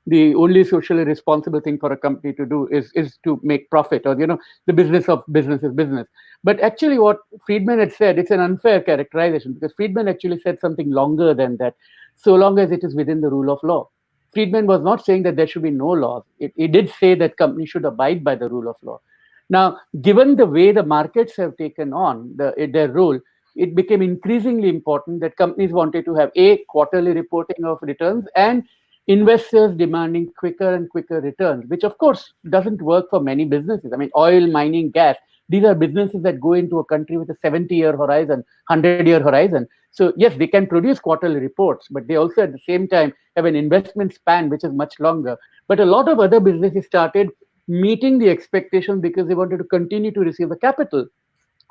the only socially responsible thing for a company to do is to make profit, or, the business of business is business. But actually what Friedman had said, it's an unfair characterization, because Friedman actually said something longer than that, so long as it is within the rule of law. Friedman was not saying that there should be no laws. It did say that companies should abide by the rule of law. Now, given the way the markets have taken on their role, it became increasingly important that companies wanted to have quarterly reporting of returns, and investors demanding quicker and quicker returns, which of course doesn't work for many businesses. I mean, oil, mining, gas, these are businesses that go into a country with a 70-year horizon, 100-year horizon. So yes, they can produce quarterly reports, but they also at the same time have an investment span which is much longer. But a lot of other businesses started meeting the expectations because they wanted to continue to receive the capital.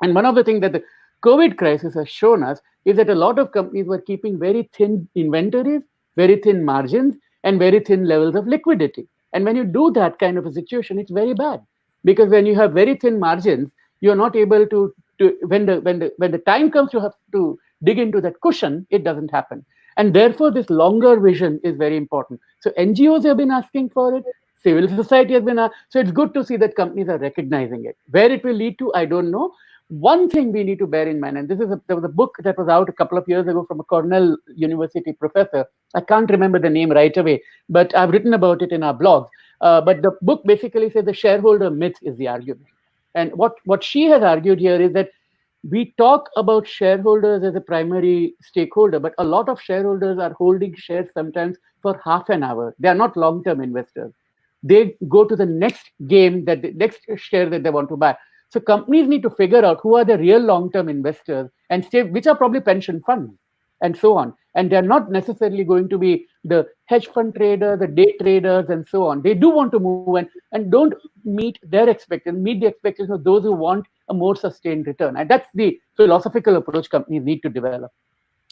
And one of the things that the COVID crisis has shown us is that a lot of companies were keeping very thin inventories, very thin margins, and very thin levels of liquidity. And when you do that kind of a situation, it's very bad, because when you have very thin margins, you're not able to when the time comes to have to dig into that cushion, it doesn't happen. And therefore, this longer vision is very important. So NGOs have been asking for it. Civil society has been so it's good to see that companies are recognizing it. Where it will lead to, I don't know. One thing we need to bear in mind, and there was a book that was out a couple of years ago from a Cornell University professor. I can't remember the name right away, but I've written about it in our blogs. But the book basically says the shareholder myth is the argument. And what she has argued here is that we talk about shareholders as a primary stakeholder, but a lot of shareholders are holding shares sometimes for half an hour. They are not long-term investors. They go to the next game, the next share that they want to buy. So companies need to figure out who are the real long-term investors, and which are probably pension funds and so on. And they're not necessarily going to be the hedge fund traders, the day traders, and so on. They do want to move and don't meet the expectations of those who want a more sustained return. And that's the philosophical approach companies need to develop.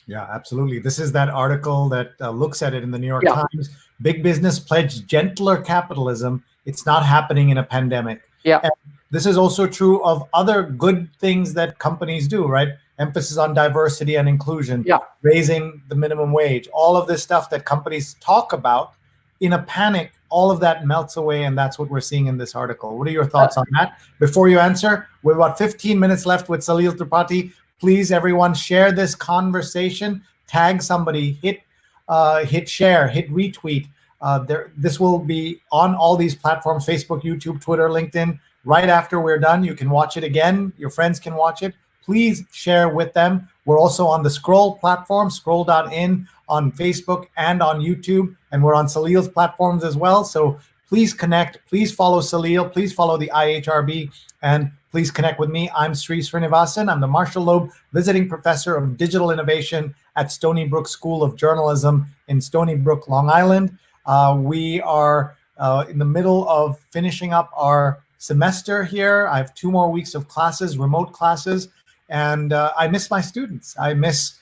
Yeah, absolutely. This is that article that looks at it in the New York Times. Big business pledged gentler capitalism. It's not happening in a pandemic. Yeah. And this is also true of other good things that companies do, right? Emphasis on diversity and inclusion, raising the minimum wage, all of this stuff that companies talk about. In a panic, all of that melts away, and that's what we're seeing in this article. What are your thoughts on that? Before you answer, we have about 15 minutes left with Salil Tripathi. Please, everyone, share this conversation. Tag somebody. Hit share. Hit retweet. This will be on all these platforms: Facebook, YouTube, Twitter, LinkedIn. Right after we're done, you can watch it again. Your friends can watch it. Please share with them. We're also on the Scroll platform, scroll.in on Facebook and on YouTube, and we're on Salil's platforms as well. So please connect. Please follow Salil. Please follow the IHRB, and please please connect with me. I'm Sreenivasan. I'm the Marshall Loeb Visiting Professor of Digital Innovation at Stony Brook School of Journalism in Stony Brook, Long Island. We are in the middle of finishing up our semester here. I have 2 more weeks of classes, remote classes, and I miss my students. I miss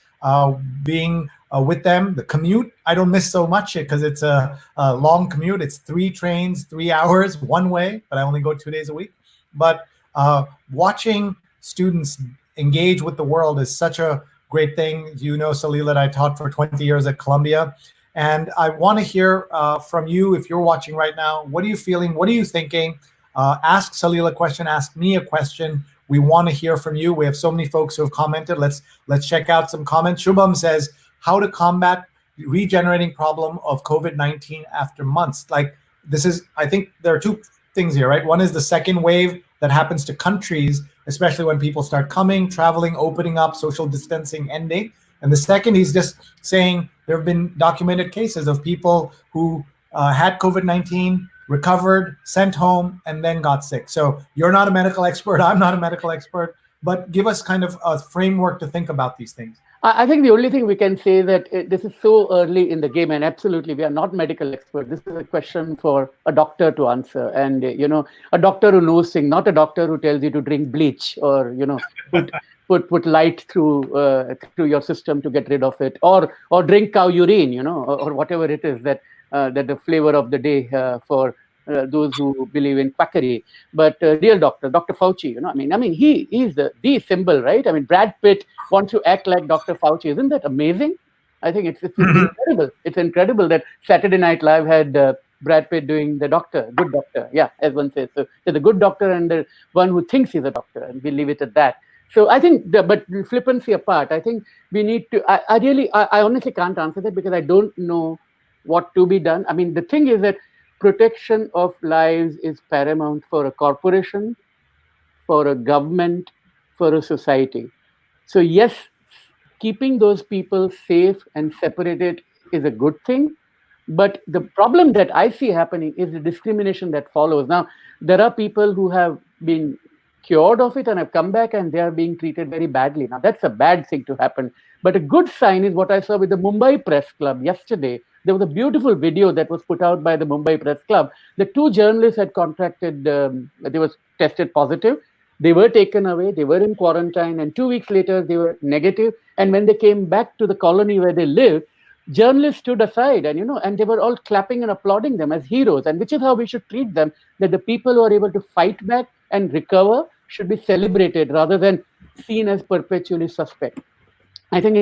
being with them. The commute, I don't miss so much because it's a long commute. It's 3 trains, 3 hours one way, but I only go 2 days a week. But watching students engage with the world is such a great thing. You know, Salil, that I taught for 20 years at Columbia. And I want to hear from you, if you're watching right now. What are you feeling? What are you thinking? Ask Salil a question. Ask me a question. We want to hear from you. We have so many folks who have commented. Let's check out some comments. Shubham says, how to combat regenerating problem of COVID-19 after months. Like, this is, I think there are 2 things here, right? One is the second wave that happens to countries, especially when people start coming, traveling, opening up, social distancing ending. And the second, he's just saying there have been documented cases of people who had COVID-19, recovered, sent home, and then got sick. So you're not a medical expert, I'm not a medical expert, but give us kind of a framework to think about these things. I think the only thing we can say that this is so early in the game, and absolutely, we are not medical experts. This is a question for a doctor to answer, and a doctor who knows things, not a doctor who tells you to drink bleach or put light through your system to get rid of it, or drink cow urine, or whatever it is that the flavor of the day for those who believe in quackery. But real doctor, Dr. Fauci, I mean, he is the symbol, right? I mean, Brad Pitt wants to act like Dr. Fauci. Isn't that amazing? I think it's incredible. It's incredible that Saturday Night Live had Brad Pitt doing the doctor, good doctor. Yeah, as one says. So there's a good doctor and the one who thinks he's a doctor, and we leave it at that. So I think, but flippancy apart, I think we need to, I honestly can't answer that because I don't know what to be done. I mean, the thing is that protection of lives is paramount for a corporation, for a government, for a society. So yes, keeping those people safe and separated is a good thing. But the problem that I see happening is the discrimination that follows. Now, there are people who have been cured of it and have come back and they are being treated very badly. Now, that's a bad thing to happen. But a good sign is what I saw with the Mumbai Press Club yesterday. There was a beautiful video that was put out by the Mumbai Press Club. The 2 journalists had contracted, they were tested positive. They were taken away. They were in quarantine. And 2 weeks later, they were negative. And when they came back to the colony where they lived, journalists stood aside and they were all clapping and applauding them as heroes. And which is how we should treat them, that the people who are able to fight back and recover should be celebrated rather than seen as perpetually suspect. I think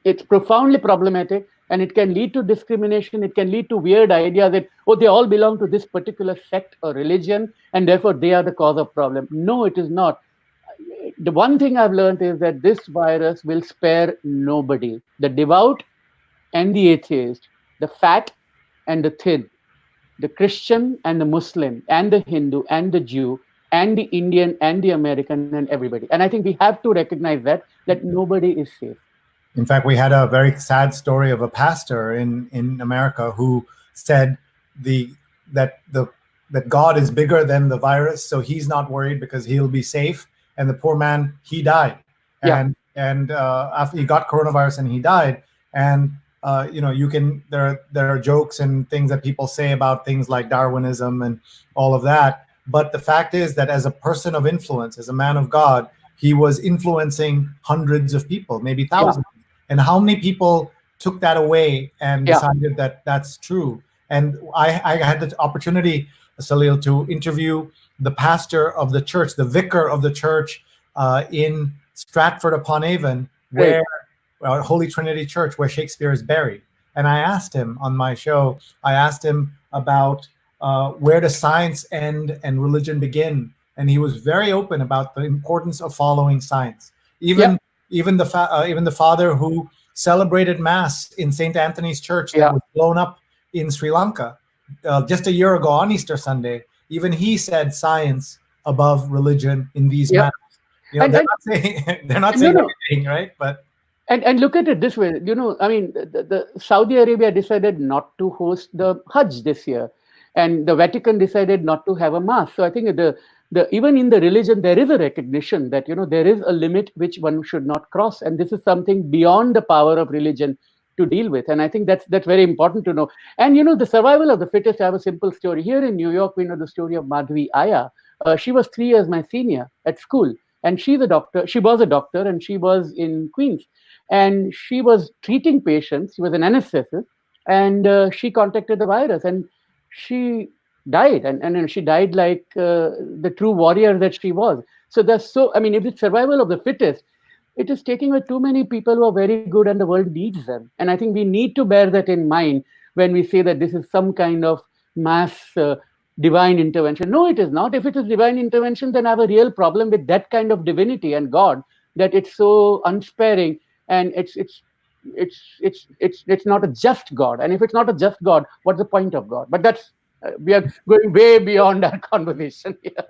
it's profoundly problematic, and it can lead to discrimination. It can lead to weird ideas that, they all belong to this particular sect or religion, and therefore they are the cause of problem. No, it is not. The one thing I've learned is that this virus will spare nobody. The devout and the atheist, the fat and the thin, the Christian and the Muslim, and the Hindu and the Jew, and the Indian and the American and everybody. And I think we have to recognize that nobody is safe. In fact, we had a very sad story of a pastor in America who said that God is bigger than the virus, so he's not worried because he'll be safe. And the poor man, he died. Yeah. And after he got coronavirus and he died, and there are jokes and things that people say about things like Darwinism and all of that. But the fact is that as a person of influence, as a man of God, he was influencing hundreds of people, maybe thousands. Yeah. And how many people took that away and decided that that's true? And I had the opportunity, Salil, to interview the pastor of the church, the vicar of the church in Stratford-upon-Avon, where Holy Trinity Church, where Shakespeare is buried. And I asked him on my show, about where does science end and religion begin? And he was very open about the importance of following science. Even the father who celebrated Mass in St. Anthony's Church that was blown up in Sri Lanka just a year ago on Easter Sunday, even he said science above religion in these matters. They're not saying anything, right? But and look at it this way, the Saudi Arabia decided not to host the Hajj this year. and the Vatican decided not to have a mass. So I think even in the religion there is a recognition that there is a limit which one should not cross, and this is something beyond the power of religion to deal with. And I think that's very important to know. And the survival of the fittest. I have a simple story. Here in New York, we know the story of Madhvi Aya. She was 3 years my senior at school, and she's a doctor. She was a doctor, and she was in Queens, and she was treating patients. She was an anesthetist, and she contacted the virus, and she died, and she died like the true warrior that she was. So if it's survival of the fittest, it is taking away too many people who are very good and the world needs them. And I think we need to bear that in mind when we say that this is some kind of mass divine intervention. No, it is not. If it is divine intervention, then I have a real problem with that kind of divinity and God, that it's so unsparing, and it's not a just God. And if it's not a just God, what's the point of God? But that's we are going way beyond our conversation here.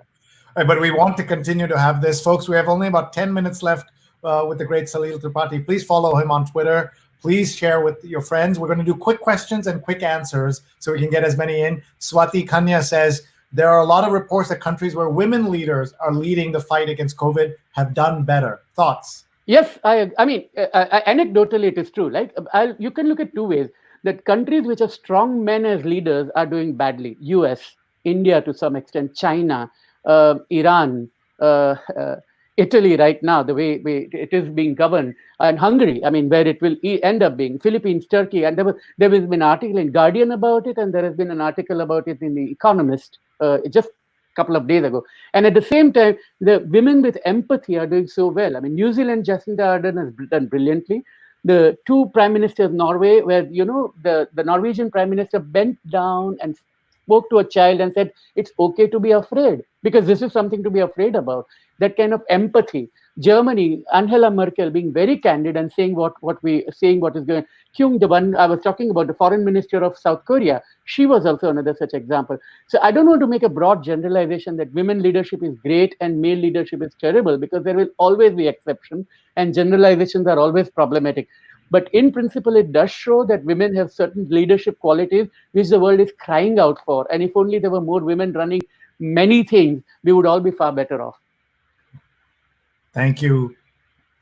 But we want to continue to have this. Folks, we have only about 10 minutes left with the great Salil Tripathi. Please follow him on Twitter. Please share with your friends. We're going to do quick questions and quick answers so we can get as many in. Swati Kanya says, there are a lot of reports that countries where women leaders are leading the fight against COVID have done better. Thoughts? Yes, anecdotally, it is true. Like you can look at two ways. That countries which have strong men as leaders are doing badly. US, India to some extent, China, Iran, Italy right now, the way it is being governed, and Hungary, where it will end up being, Philippines, Turkey. And there has been an article in Guardian about it, and there has been an article about it in The Economist just a couple of days ago. And at the same time, the women with empathy are doing so well. New Zealand, Jacinda Ardern has done brilliantly. The two prime ministers of Norway, where the Norwegian prime minister bent down and spoke to a child and said, it's okay to be afraid, because this is something to be afraid about. That kind of empathy. Germany, Angela Merkel being very candid and saying what is going on. Kyung, the one I was talking about, the foreign minister of South Korea, she was also another such example. So I don't want to make a broad generalization that women leadership is great and male leadership is terrible, because there will always be exceptions and generalizations are always problematic. But in principle, it does show that women have certain leadership qualities which the world is crying out for. And if only there were more women running many things, we would all be far better off. Thank you.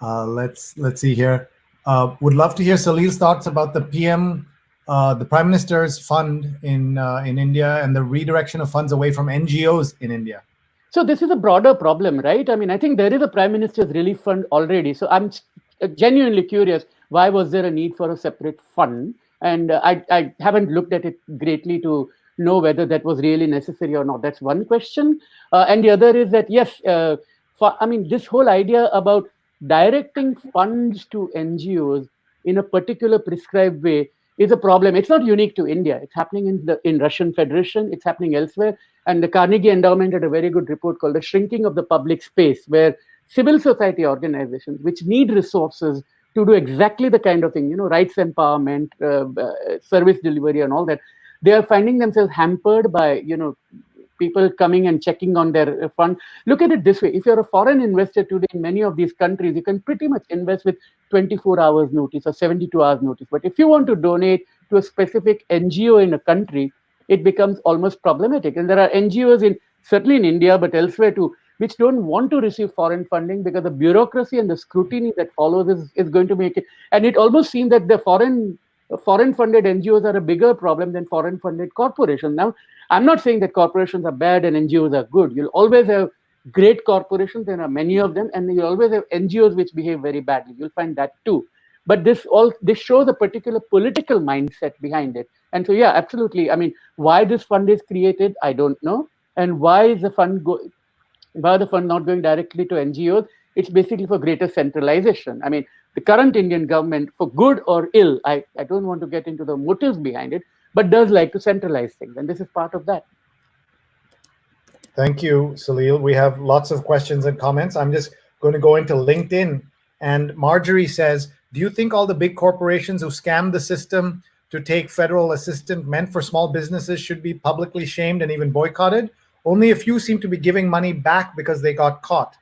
Let's see here. Would love to hear Salil's thoughts about the the Prime Minister's fund in India and the redirection of funds away from NGOs in India. So this is a broader problem, right? I think there is a Prime Minister's Relief Fund already. So I'm genuinely curious, why was there a need for a separate fund? And I haven't looked at it greatly to know whether that was really necessary or not. That's one question. And the other is that, yes, this whole idea about directing funds to NGOs in a particular prescribed way is a problem. It's not unique to India. It's happening in Russian Federation. It's happening elsewhere. And the Carnegie Endowment had a very good report called The Shrinking of the Public Space, where civil society organizations, which need resources to do exactly the kind of thing, rights empowerment, service delivery and all that, they are finding themselves hampered by, people coming and checking on their fund. Look at it this way. If you're a foreign investor today in many of these countries, you can pretty much invest with 24 hours notice or 72 hours notice. But if you want to donate to a specific NGO in a country, it becomes almost problematic. And there are NGOs certainly in India, but elsewhere too, which don't want to receive foreign funding because the bureaucracy and the scrutiny that follows is going to make it. And it almost seems that the foreign funded NGOs are a bigger problem than foreign funded corporations. Now, I'm not saying that corporations are bad and NGOs are good. You'll always have great corporations, there are many of them, and you'll always have NGOs which behave very badly. You'll find that too. But this shows a particular political mindset behind it. And so, yeah, absolutely. Why this fund is created, I don't know. And why is the fund not going directly to NGOs? It's basically for greater centralization. The current Indian government, for good or ill, I don't want to get into the motives behind it, but does like to centralize things. And this is part of that. Thank you, Salil. We have lots of questions and comments. I'm just going to go into LinkedIn. And Marjorie says, do you think all the big corporations who scammed the system to take federal assistance meant for small businesses should be publicly shamed and even boycotted? Only a few seem to be giving money back because they got caught.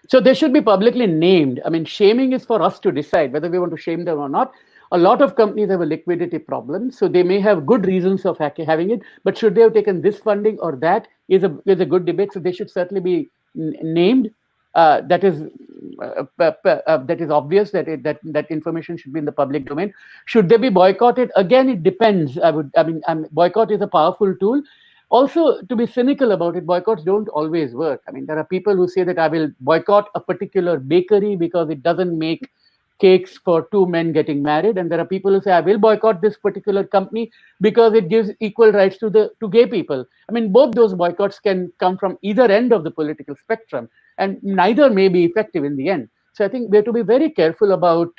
So they should be publicly named. Shaming is for us to decide whether we want to shame them or not. A lot of companies have a liquidity problem, so they may have good reasons of having it. But should they have taken this funding or that is a good debate. So they should certainly be named. That is that is obvious that that information should be in the public domain. Should they be boycotted? Again, it depends. Boycott is a powerful tool. Also, to be cynical about it, boycotts don't always work. I mean, there are people who say that I will boycott a particular bakery because it doesn't make cakes for two men getting married, and there are people who say I will boycott this particular company because it gives equal rights to gay people. I mean, both those boycotts can come from either end of the political spectrum, and neither may be effective in the end. So I think we have to be very careful about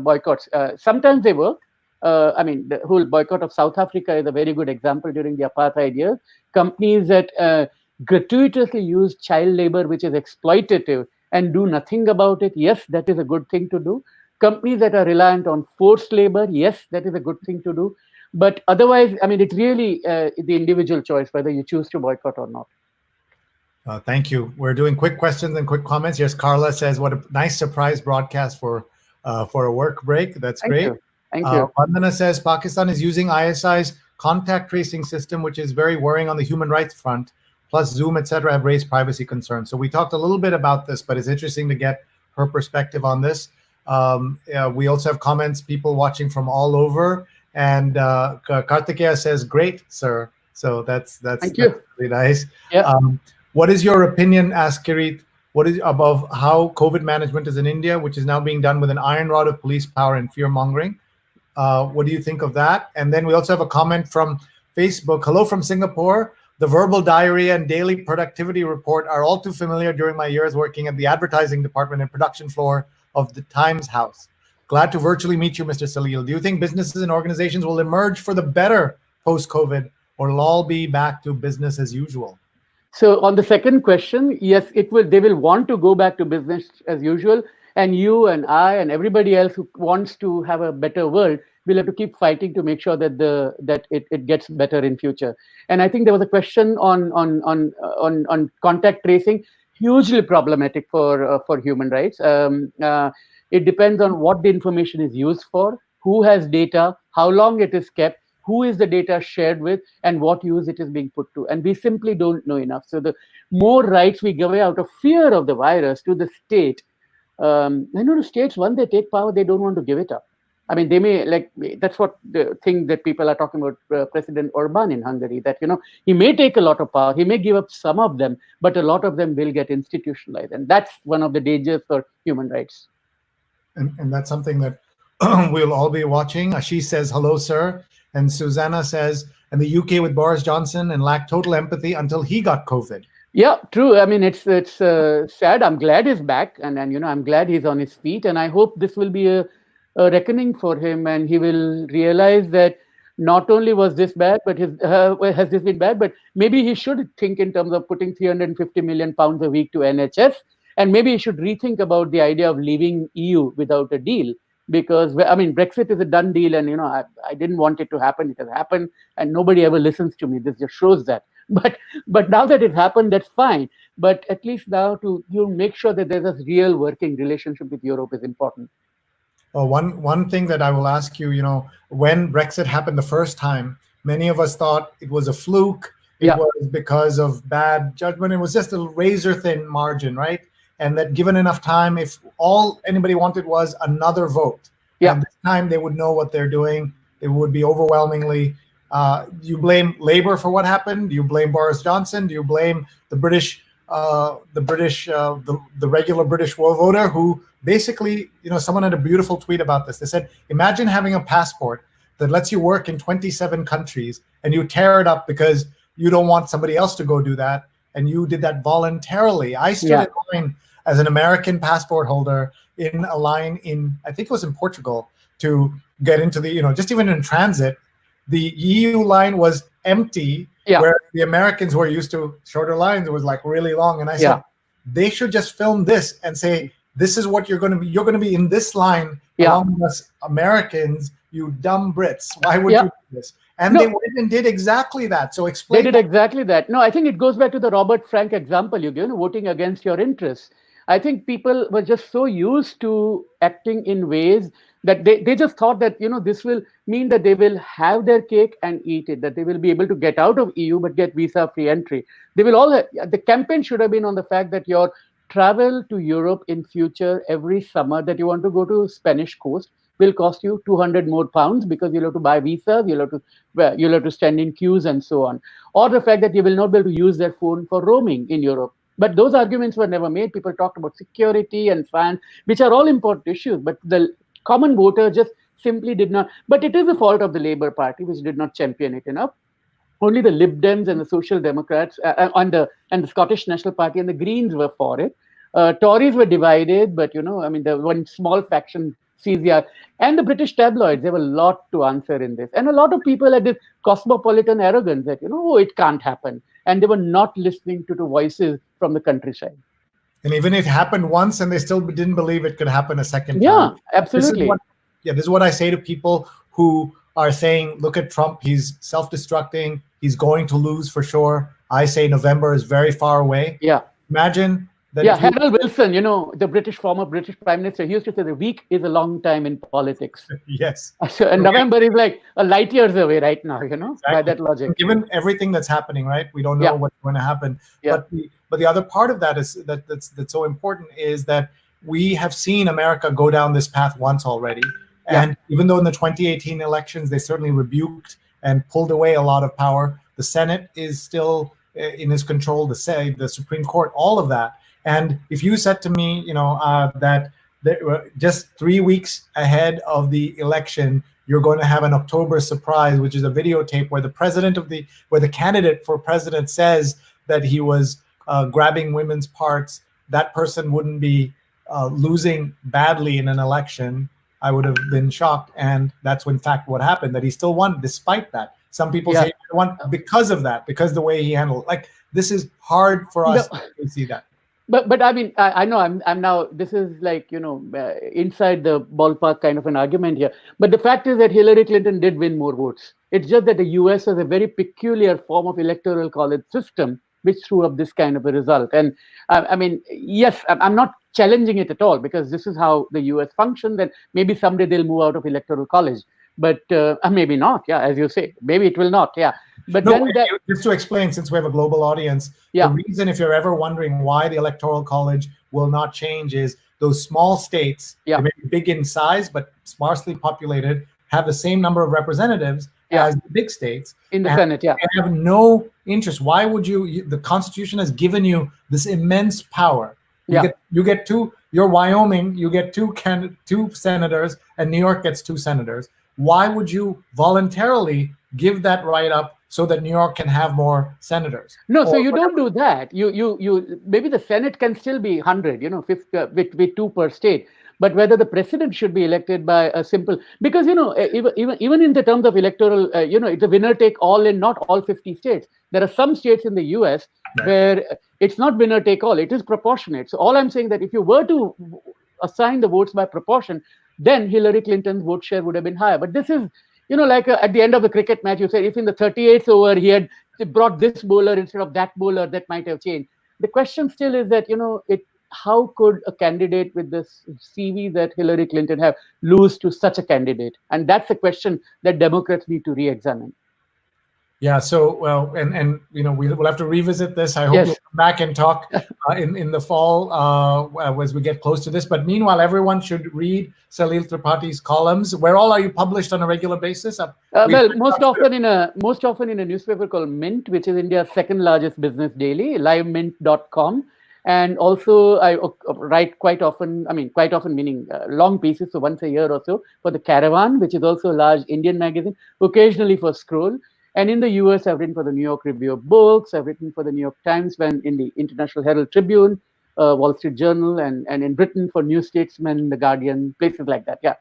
boycotts. Sometimes they work. The whole boycott of South Africa is a very good example during the apartheid years. Companies that gratuitously use child labor, which is exploitative, and do nothing about it, yes, that is a good thing to do. Companies that are reliant on forced labor, yes, that is a good thing to do. But otherwise, I mean, it's really the individual choice whether you choose to boycott or not. Thank you. We're doing quick questions and quick comments. Here's Carla says, what a nice surprise broadcast for a work break. That's great. Thank you. Vandana says, Pakistan is using ISI's contact tracing system, which is very worrying on the human rights front. Plus Zoom, etc., have raised privacy concerns. So we talked a little bit about this, but it's interesting to get her perspective on this. We also have comments, people watching from all over. And Kartikeya says, great, sir. So that's really nice. Yeah. What is your opinion, asked Kirit, what is above how COVID management is in India, which is now being done with an iron rod of police power and fear mongering? What do you think of that? And then we also have a comment from Facebook. Hello from Singapore. The verbal diary and daily productivity report are all too familiar during my years working at the advertising department and production floor of the Times House. Glad to virtually meet you, Mr. Salil. Do you think businesses and organizations will emerge for the better post-COVID, or will all be back to business as usual? So on the second question, yes, it will. They will want to go back to business as usual. And you and I and everybody else who wants to have a better world will have to keep fighting to make sure that it gets better in future. And I think there was a question on contact tracing, hugely problematic for human rights. It depends on what the information is used for, who has data, how long it is kept, who is the data shared with, and what use it is being put to. And we simply don't know enough. So the more rights we give away out of fear of the virus to the state, the states, when they take power, they don't want to give it up. I mean, they may, that's what the thing that people are talking about President Orban in Hungary, that, he may take a lot of power, he may give up some of them, but a lot of them will get institutionalized. And that's one of the dangers for human rights. And that's something that we'll all be watching. Ashish says, hello, sir. And Susanna says, and the UK with Boris Johnson and lacked total empathy until he got COVID. Yeah, true. I mean, it's sad. I'm glad he's back, and I'm glad he's on his feet, and I hope this will be a reckoning for him, and he will realize that not only was this bad, but has this been bad, but maybe he should think in terms of putting 350 million pounds a week to NHS, and maybe he should rethink about the idea of leaving EU without a deal. Because, I mean, Brexit is a done deal, and I didn't want it to happen. It has happened, and nobody ever listens to me. This just shows that. But now that it happened, that's fine. But at least now to make sure that there's a real working relationship with Europe is important. One thing that I will ask you, when Brexit happened the first time, many of us thought it was a fluke. It was because of bad judgment. It was just a razor thin margin, right? And that given enough time, if all anybody wanted was another vote, and this time they would know what they're doing. It would be overwhelmingly. You blame Labour for what happened? Do you blame Boris Johnson? Do you blame the British, the regular British voter who basically, someone had a beautiful tweet about this. They said, imagine having a passport that lets you work in 27 countries and you tear it up because you don't want somebody else to go do that. And you did that voluntarily. I stood in line as an American passport holder in a line in, I think it was in Portugal, to get into the, just even in transit, the EU line was empty, where the Americans who are used to shorter lines, it was like really long. And I said, they should just film this and say, this is what you're going to be. You're going to be in this line along with us Americans, you dumb Brits. Why would you do this? And they went and did exactly that. So explain. They did exactly that. No, I think it goes back to the Robert Frank example you gave, voting against your interests. I think people were just so used to acting in ways that they just thought that, this will mean that they will have their cake and eat it, that they will be able to get out of EU but get visa free entry. They will all the campaign should have been on the fact that your travel to Europe in future every summer, that you want to go to Spanish coast, will cost you 200 more pounds, because you'll have to buy visas, you'll have to stand in queues and so on. Or the fact that you will not be able to use their phone for roaming in Europe. But those arguments were never made. People talked about security and fans, which are all important issues. But the common voter just simply did not. But it is the fault of the Labour Party, which did not champion it enough. Only the Lib Dems and the Social Democrats and the Scottish National Party and the Greens were for it. Tories were divided, but the one small faction sees and the British tabloids, they have a lot to answer in this. And a lot of people had this cosmopolitan arrogance that, oh, it can't happen. And they were not listening to the voices from the countryside. And even if it happened once and they still didn't believe it could happen a second time. Yeah, absolutely. This is what I say to people who are saying, look at Trump, he's self-destructing, he's going to lose for sure. I say November is very far away. Yeah. Imagine that. Yeah, Harold Wilson, the former British Prime Minister, he used to say the week is a long time in politics. Yes. And November is like a light years away right now, exactly. By that logic. Given everything that's happening, right? We don't know what's going to happen. Yeah. But the other part of that is that's so important is that we have seen America go down this path once already. And even though in the 2018 elections, they certainly rebuked and pulled away a lot of power, the Senate is still in his control, the Supreme Court, all of that. And if you said to me, that just 3 weeks ahead of the election, you're going to have an October surprise, which is a videotape where the candidate for president says that he was grabbing women's parts, that person wouldn't be losing badly in an election, I would have been shocked. And that's in fact what happened, that he still won despite that. Some people say he won because of that, because the way he handled it. Like, this is hard for us to see that. But I mean, I know I'm now, this is like, inside the ballpark kind of an argument here. But the fact is that Hillary Clinton did win more votes. It's just that the US has a very peculiar form of electoral college system, which threw up this kind of a result. And I mean, yes, I'm not challenging it at all, because this is how the US functions, and maybe someday they'll move out of electoral college. But maybe not, as you say. Maybe it will not, But no, just to explain, since we have a global audience, the reason, if you're ever wondering why the Electoral College will not change, is those small states, they may be big in size, but sparsely populated, have the same number of representatives as the big states. In the Senate, and have no interest. Why would the Constitution has given you this immense power. You get two, you're Wyoming, you get two senators, and New York gets 2 senators. Why would you voluntarily give that right up so that New York can have more senators? No, so you don't do that. You maybe the Senate can still be 100, with 2 per state. But whether the president should be elected by a simple, because even in the terms of electoral, it's a winner take all in not all 50 states. There are some states in the US where it's not winner take all; it is proportionate. So all I'm saying that if you were to assign the votes by proportion, then Hillary Clinton's vote share would have been higher. But this is, like at the end of the cricket match, you said if in the 38th over he had brought this bowler instead of that bowler, that might have changed. The question still is that, how could a candidate with this CV that Hillary Clinton have lose to such a candidate? And that's a question that Democrats need to re-examine. Yeah. So, well, and we'll have to revisit this. I hope we'll come back and talk in the fall as we get close to this. But meanwhile, everyone should read Salil Tripathi's columns. Where all are you published on a regular basis? Most often in a newspaper called Mint, which is India's second largest business daily, livemint.com. And also, I write quite often meaning long pieces, so once a year or so, for the Caravan, which is also a large Indian magazine, occasionally for Scroll. And in the US, I've written for the New York Review of Books, I've written for the New York Times, in the International Herald Tribune, Wall Street Journal, and in Britain for New Statesman, The Guardian, places like that,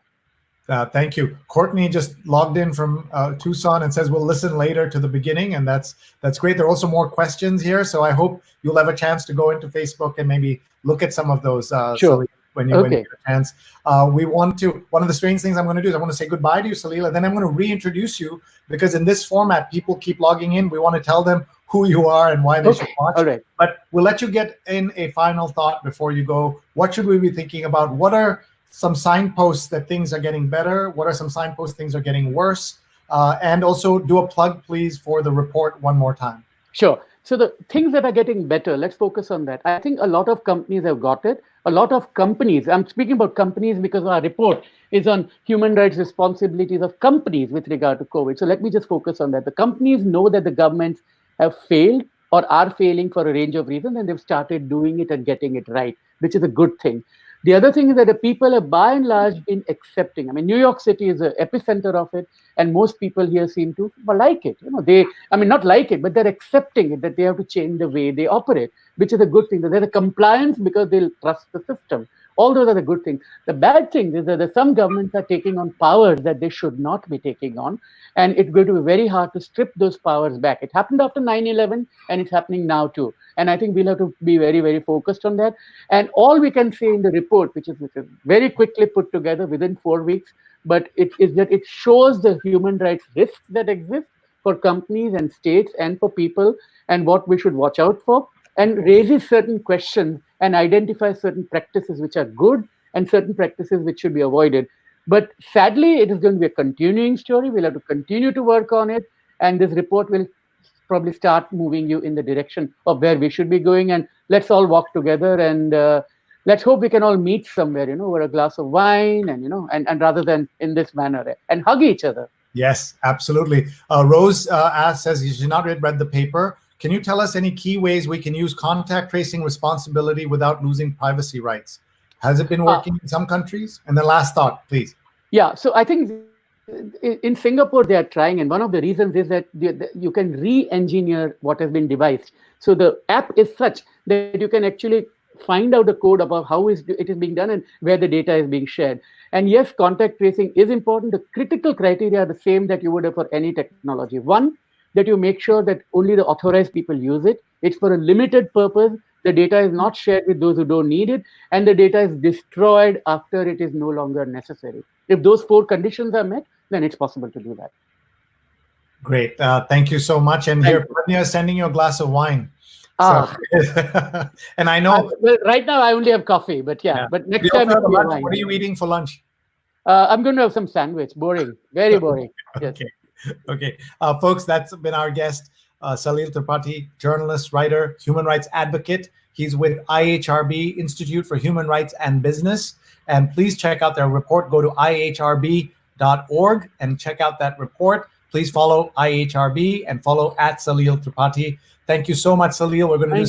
Thank you. Courtney just logged in from Tucson and says we'll listen later to the beginning, and that's great. There are also more questions here, so I hope you'll have a chance to go into Facebook and maybe look at some of those. Sure. When you get a chance. One of the strange things I'm going to do is I want to say goodbye to you, Salil, and then I'm going to reintroduce you, because in this format, people keep logging in. We want to tell them who you are and why they should watch. All right. But we'll let you get in a final thought before you go. What should we be thinking about? What are some signposts that things are getting better? What are some signposts things are getting worse? And also do a plug, please, for the report one more time. Sure. So the things that are getting better, let's focus on that. I think a lot of companies have got it. A lot of companies, I'm speaking about companies because our report is on human rights responsibilities of companies with regard to COVID. So let me just focus on that. The companies know that the governments have failed or are failing for a range of reasons, and they've started doing it and getting it right, which is a good thing. The other thing is that the people have by and large been accepting. I mean, New York City is the epicenter of it, and most people here seem to like it. I mean, not like it, but they're accepting it, that they have to change the way they operate, which is a good thing. That there's a compliance because they'll trust the system. All those are the good things. The bad thing is that some governments are taking on powers that they should not be taking on, and it's going to be very hard to strip those powers back. It happened after 9/11, and it's happening now too. And I think we'll have to be very, very focused on that. And all we can say in the report, which is very quickly put together within 4 weeks, but it is that it shows the human rights risks that exist for companies and states and for people, and what we should watch out for, and raises certain questions and identifies certain practices which are good and certain practices which should be avoided. But sadly, it is going to be a continuing story. We'll have to continue to work on it, and this report will probably start moving you in the direction of where we should be going. And let's all walk together, and let's hope we can all meet somewhere, over a glass of wine, and rather than in this manner, and hug each other. Yes, absolutely. Rose says you should not read the paper. Can you tell us any key ways we can use contact tracing responsibility without losing privacy rights? Has it been working in some countries? And the last thought, please. Yeah, so I think in Singapore they are trying, and one of the reasons is that you can re-engineer what has been devised. So the app is such that you can actually find out the code about how it is being done and where the data is being shared. And yes, contact tracing is important. The critical criteria are the same that you would have for any technology. One, that you make sure that only the authorized people use it. It's for a limited purpose. The data is not shared with those who don't need it, and the data is destroyed after it is no longer necessary. If those 4 conditions are met, then it's possible to do that. Great. Thank you so much. And here, Pratnya is sending you a glass of wine. So, and I know. Well, right now I only have coffee, but yeah. But next time, wine. What are you eating for lunch? I'm going to have some sandwich. Boring. Very boring. Yes. Okay. Folks, that's been our guest, Salil Tripathi, journalist, writer, human rights advocate. He's with IHRB, Institute for Human Rights and Business. And please check out their report. Go to ihrb.org and check out that report. Please follow IHRB and follow @Salil Tripathi. Thank you so much, Salil. We're going to do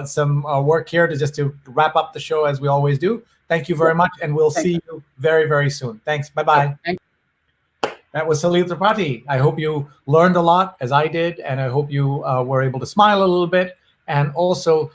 some work here to wrap up the show as we always do. Thank you very much, and we'll see you very, very soon. Thanks. Bye-bye. That was Salil Tripathi. I hope you learned a lot, as I did, and I hope you were able to smile a little bit, and also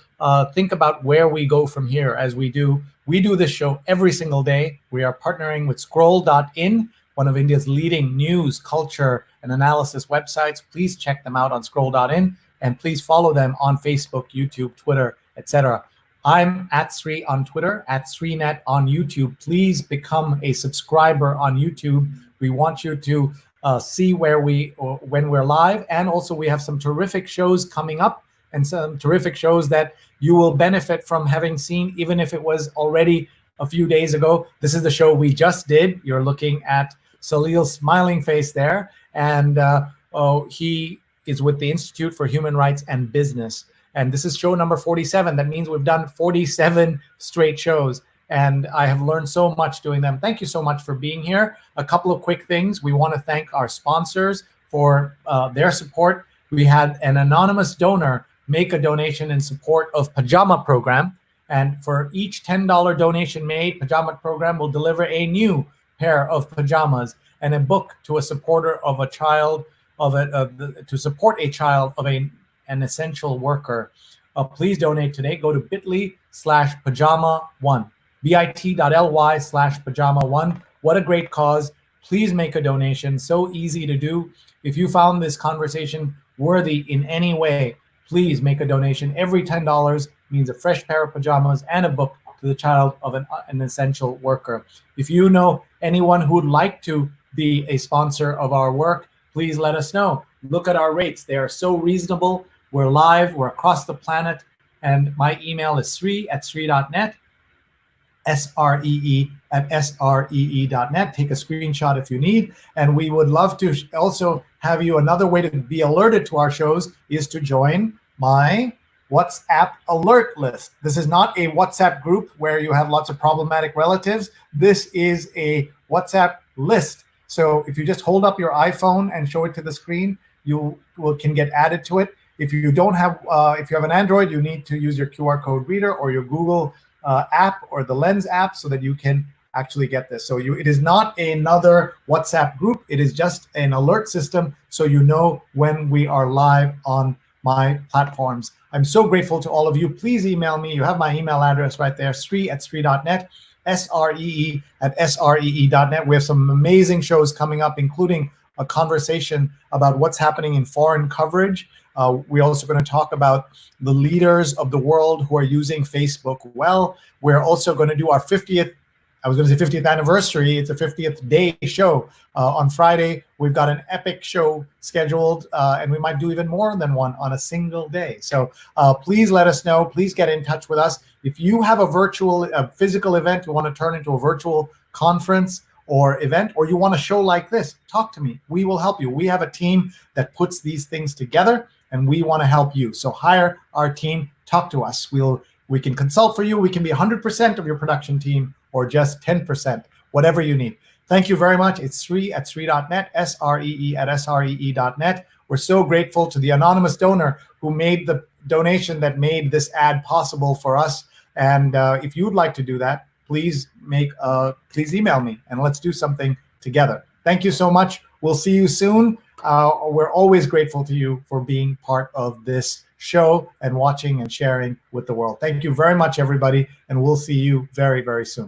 think about where we go from here as we do. We do this show every single day. We are partnering with Scroll.in, one of India's leading news, culture, and analysis websites. Please check them out on Scroll.in, and please follow them on Facebook, YouTube, Twitter, etc. I'm @Sree on Twitter, @SreeNet on YouTube. Please become a subscriber on YouTube. We want you to see when we're live, and also we have some terrific shows coming up, and some terrific shows that you will benefit from having seen, even if it was already a few days ago. This is the show we just did. You're looking at Salil's smiling face there, and he is with the Institute for Human Rights and Business. And this is show number 47. That means we've done 47 straight shows, and I have learned so much doing them. Thank you so much for being here. A couple of quick things. We want to thank our sponsors for their support. We had an anonymous donor make a donation in support of Pajama Program. And for each $10 donation made, Pajama Program will deliver a new pair of pajamas and a book to a supporter of a child to support a child of an essential worker. Please donate today. Go to bit.ly/pajama1, bit.ly/pajama1. What a great cause. Please make a donation. So easy to do. If you found this conversation worthy in any way, please make a donation. Every $10 means a fresh pair of pajamas and a book to the child of an essential worker. If you know anyone who would like to be a sponsor of our work, please let us know. Look at our rates. They are so reasonable. We're live. We're across the planet. And my email is Sree@Sree.net. sree@sree.net. Take a screenshot if you need. And we would love to also have you, another way to be alerted to our shows is to join my WhatsApp alert list. This is not a WhatsApp group where you have lots of problematic relatives. This is a WhatsApp list. So if you just hold up your iPhone and show it to the screen, you can get added to it. If you don't have, if you have an Android, you need to use your QR code reader or your Google app or the Lens app so that you can actually get this. So it is not another WhatsApp group. It is just an alert system so you know when we are live on my platforms. I'm so grateful to all of you. Please email me. You have my email address right there, Sree@Sree.net, SREE@SREE.net. We have some amazing shows coming up, including a conversation about what's happening in foreign coverage. We're also going to talk about the leaders of the world who are using Facebook well. We're also going to do our 50th anniversary. It's a 50th day show. On Friday, we've got an epic show scheduled, and we might do even more than one on a single day. So please let us know. Please get in touch with us. If you have a physical event you want to turn into a virtual conference or event, or you want a show like this, talk to me. We will help you. We have a team that puts these things together, and we want to help you. So hire our team, talk to us. We can consult for you. We can be 100% of your production team or just 10%, whatever you need. Thank you very much. It's Sree@Sree.net, SREE@SREE.net. We're so grateful to the anonymous donor who made the donation that made this ad possible for us. And if you'd like to do that, please email me and let's do something together. Thank you so much. We'll see you soon. We're always grateful to you for being part of this show and watching and sharing with the world. Thank you very much, everybody, and we'll see you very, very soon.